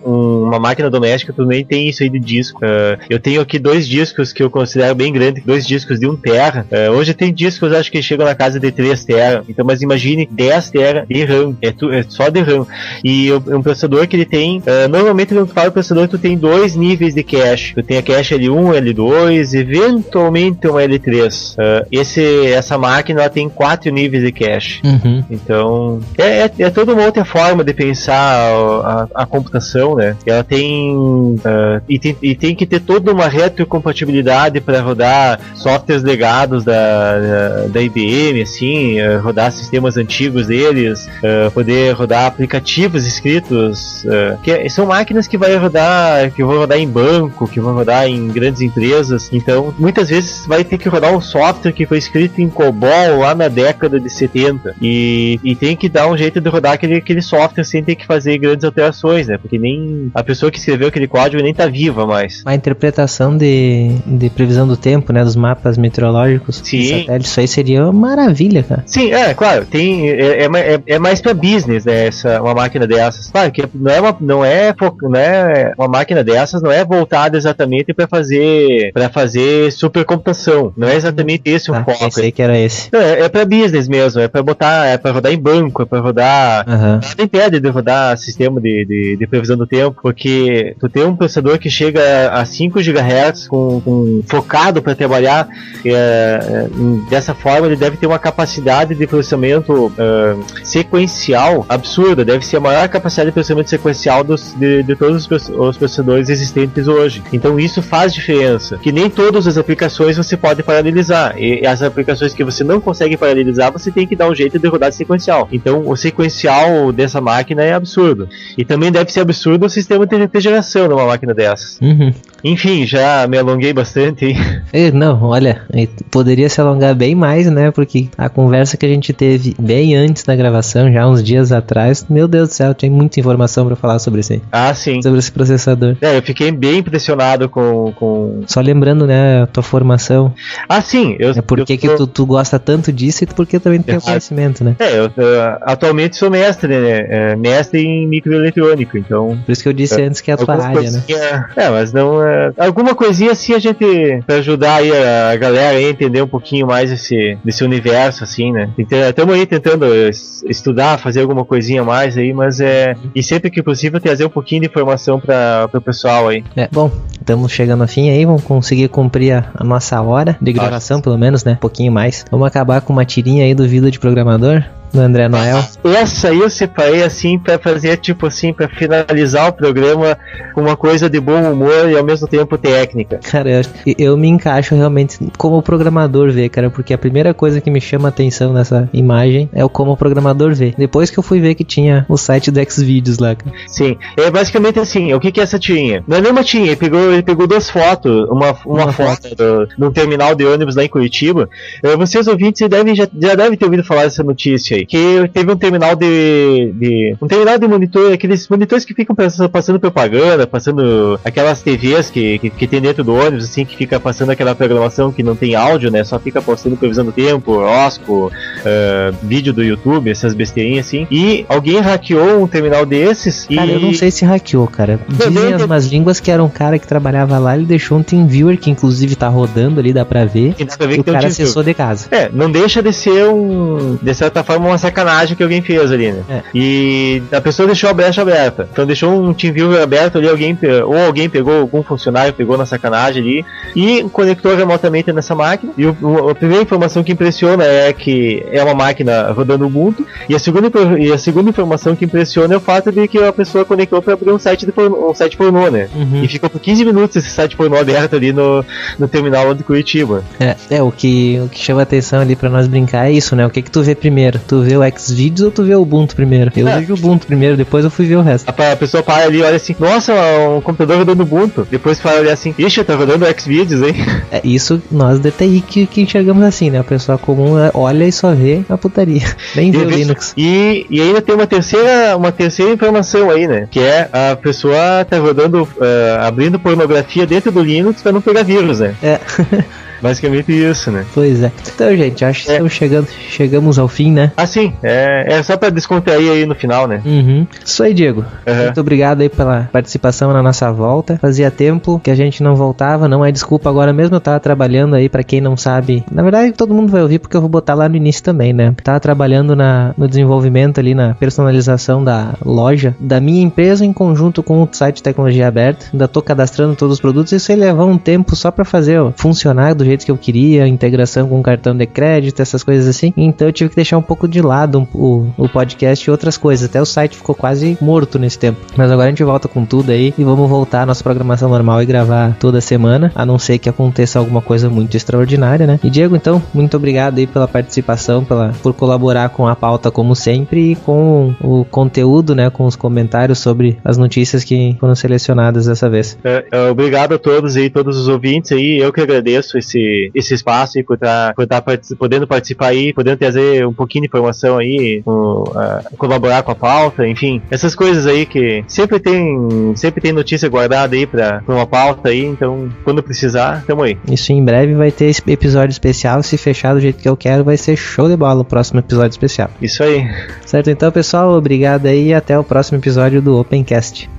uma máquina doméstica, tu nem tem isso aí de disco. Eu tenho aqui 2 discos que eu considero bem grandes, 2 discos de 1 tera. Hoje tem discos, acho que chegam na casa de 3 tera. Então, mas imagine 10 tera de RAM, é só de RAM. E um processador que ele tem, normalmente quando tu fala processador, tu tem 2 níveis de cache. Tu tem a cache L1, L2, eventualmente uma L3. Essa máquina ela tem 4 níveis de cache. Então, é toda uma outra forma de pensar a computação, né? Ela tem e tem que ter toda uma retrocompatibilidade para rodar softwares legados da IBM, assim, rodar sistemas antigos deles, poder rodar aplicativos escritos, que são máquinas que vão rodar em banco, que vão rodar em grandes empresas. Então, muitas vezes vai ter que rodar um software que foi escrito em COBOL lá na década de 70 e tem que dar um jeito de rodar aquele software sem ter que fazer grandes alterações, né? Porque nem a pessoa que escreveu aquele código nem tá viva mais. A interpretação de previsão do tempo, né? Dos mapas meteorológicos. Sim. Isso aí seria uma maravilha, cara. Sim, claro. É mais pra business, né? Uma máquina dessas. Claro que não é uma máquina dessas, não é voltada exatamente para fazer supercomputação. Não é exatamente esse o foco. Pensei que era esse. Não, é pra business mesmo, é pra rodar em banco, é pra rodar. Nada impede de rodar sistema de previsão do tempo, porque tu tem um processador que chega a 5 GHz focado para trabalhar dessa forma, ele deve ter uma capacidade de processamento sequencial absurda, deve ser a maior capacidade de processamento sequencial de todos os processadores existentes hoje. Então isso faz diferença, que nem todas as aplicações você pode paralelizar, e as aplicações que você não consegue paralelizar, você tem que dar um jeito de rodar sequencial. Então o sequencial dessa máquina é absurdo. E também deve ser absurdo o sistema de refrigeração numa máquina dessas. Enfim, já me alonguei bastante, hein? Não, olha, poderia se alongar bem mais, né? Porque a conversa que a gente teve bem antes da gravação, já uns dias atrás, meu Deus do céu, tem muita informação pra falar sobre isso aí. Sim. Sobre esse processador. Eu fiquei bem impressionado com... Só lembrando, né, a tua formação. Sim. Tu gosta tanto disso e porque também tem o conhecimento, né? Eu atualmente sou mestre, né? Mestre em microeletrônico, então... Por isso que eu disse antes que é a tua área, né? Mas não... alguma coisinha assim a gente... Pra ajudar aí a galera a entender um pouquinho mais desse universo, assim, né? Estamos aí tentando estudar, fazer alguma coisinha a mais aí, mas e sempre que possível trazer um pouquinho de informação para o pessoal aí. Bom, estamos chegando ao fim aí, vamos conseguir cumprir a nossa hora de gravação, pelo menos, né? Um pouquinho mais. Vamos acabar com uma tirinha aí do Vida de Programador. do André Noel. Essa aí eu separei assim pra fazer, tipo assim, pra finalizar o programa com uma coisa de bom humor e ao mesmo tempo técnica. Cara, eu me encaixo realmente como o programador vê, cara, porque a primeira coisa que me chama a atenção nessa imagem é o como o programador vê. Depois que eu fui ver que tinha o site do Xvideos lá, cara. Sim, é basicamente assim, o que é essa tirinha? Não é nenhuma tirinha, ele pegou duas fotos, uma foto do terminal de ônibus lá em Curitiba. Vocês ouvintes já devem ter ouvido falar dessa notícia aí, que teve um terminal de monitor, aqueles monitores que ficam passando propaganda, passando aquelas TVs que tem dentro do ônibus, assim, que fica passando aquela programação que não tem áudio, né, só fica postando previsão do tempo, horóscopo, vídeo do YouTube, essas besteirinhas assim, e alguém hackeou um terminal desses. Cara, eu não sei se hackeou, cara. Dizem as más línguas que era um cara que trabalhava lá, ele deixou um TeamViewer que inclusive tá rodando ali, dá pra ver, e o cara acessou de casa. Não deixa de ser de certa forma, uma sacanagem que alguém fez ali, né? E a pessoa deixou a brecha aberta. Então deixou um TeamViewer aberto ali, alguém pegou, algum funcionário pegou na sacanagem ali e conectou remotamente nessa máquina. E a primeira informação que impressiona é que é uma máquina rodando Ubuntu, e a segunda informação que impressiona é o fato de que a pessoa conectou para abrir um site pornô, né? Uhum. E ficou por 15 minutos esse site pornô aberto ali no terminal de Curitiba. O que chama atenção ali pra nós brincar é isso, né? O que tu vê primeiro? Tu vê o Xvideos ou tu vê o Ubuntu primeiro? Eu vejo o Ubuntu primeiro, depois eu fui ver o resto. A pessoa para ali e olha assim, nossa, um computador rodando Ubuntu. Depois para olhar assim, ixi, tá rodando o Xvideos, hein? Isso nós de TI que enxergamos assim, né? A pessoa comum olha e só vê a putaria. Nem vê o Linux. E ainda tem uma terceira informação aí, né? Que é a pessoa tá rodando, abrindo pornografia dentro do Linux pra não pegar vírus, né? Basicamente isso, né? Pois é. Então, gente, acho que estamos chegamos ao fim, né? Sim. É só pra descontrair aí no final, né? Uhum. Isso aí, Diego. Muito obrigado aí pela participação na nossa volta. Fazia tempo que a gente não voltava, não é desculpa. Agora mesmo eu tava trabalhando aí, pra quem não sabe. Na verdade, todo mundo vai ouvir porque eu vou botar lá no início também, né? Tava trabalhando no desenvolvimento ali, na personalização da loja da minha empresa em conjunto com o site de tecnologia aberta. Ainda tô cadastrando todos os produtos. Isso aí levou um tempo só pra fazer funcionar do jeito que eu queria, integração com cartão de crédito, essas coisas assim. Então eu tive que deixar um pouco de lado o podcast e outras coisas. Até o site ficou quase morto nesse tempo. Mas agora a gente volta com tudo aí e vamos voltar à nossa programação normal e gravar toda semana, a não ser que aconteça alguma coisa muito extraordinária, né? E Diego, então, muito obrigado aí pela participação, por colaborar com a pauta como sempre e com o conteúdo, né? Com os comentários sobre as notícias que foram selecionadas dessa vez. Obrigado a todos aí, todos os ouvintes aí. Eu que agradeço esse espaço aí por estar podendo participar aí, podendo trazer um pouquinho de informação aí, colaborar com a pauta, enfim, essas coisas aí que sempre tem notícia guardada aí pra uma pauta aí, então quando precisar, tamo aí. Isso, em breve vai ter esse episódio especial, se fechar do jeito que eu quero, vai ser show de bola o próximo episódio especial. Isso aí. Certo, então pessoal, obrigado aí e até o próximo episódio do Opencast.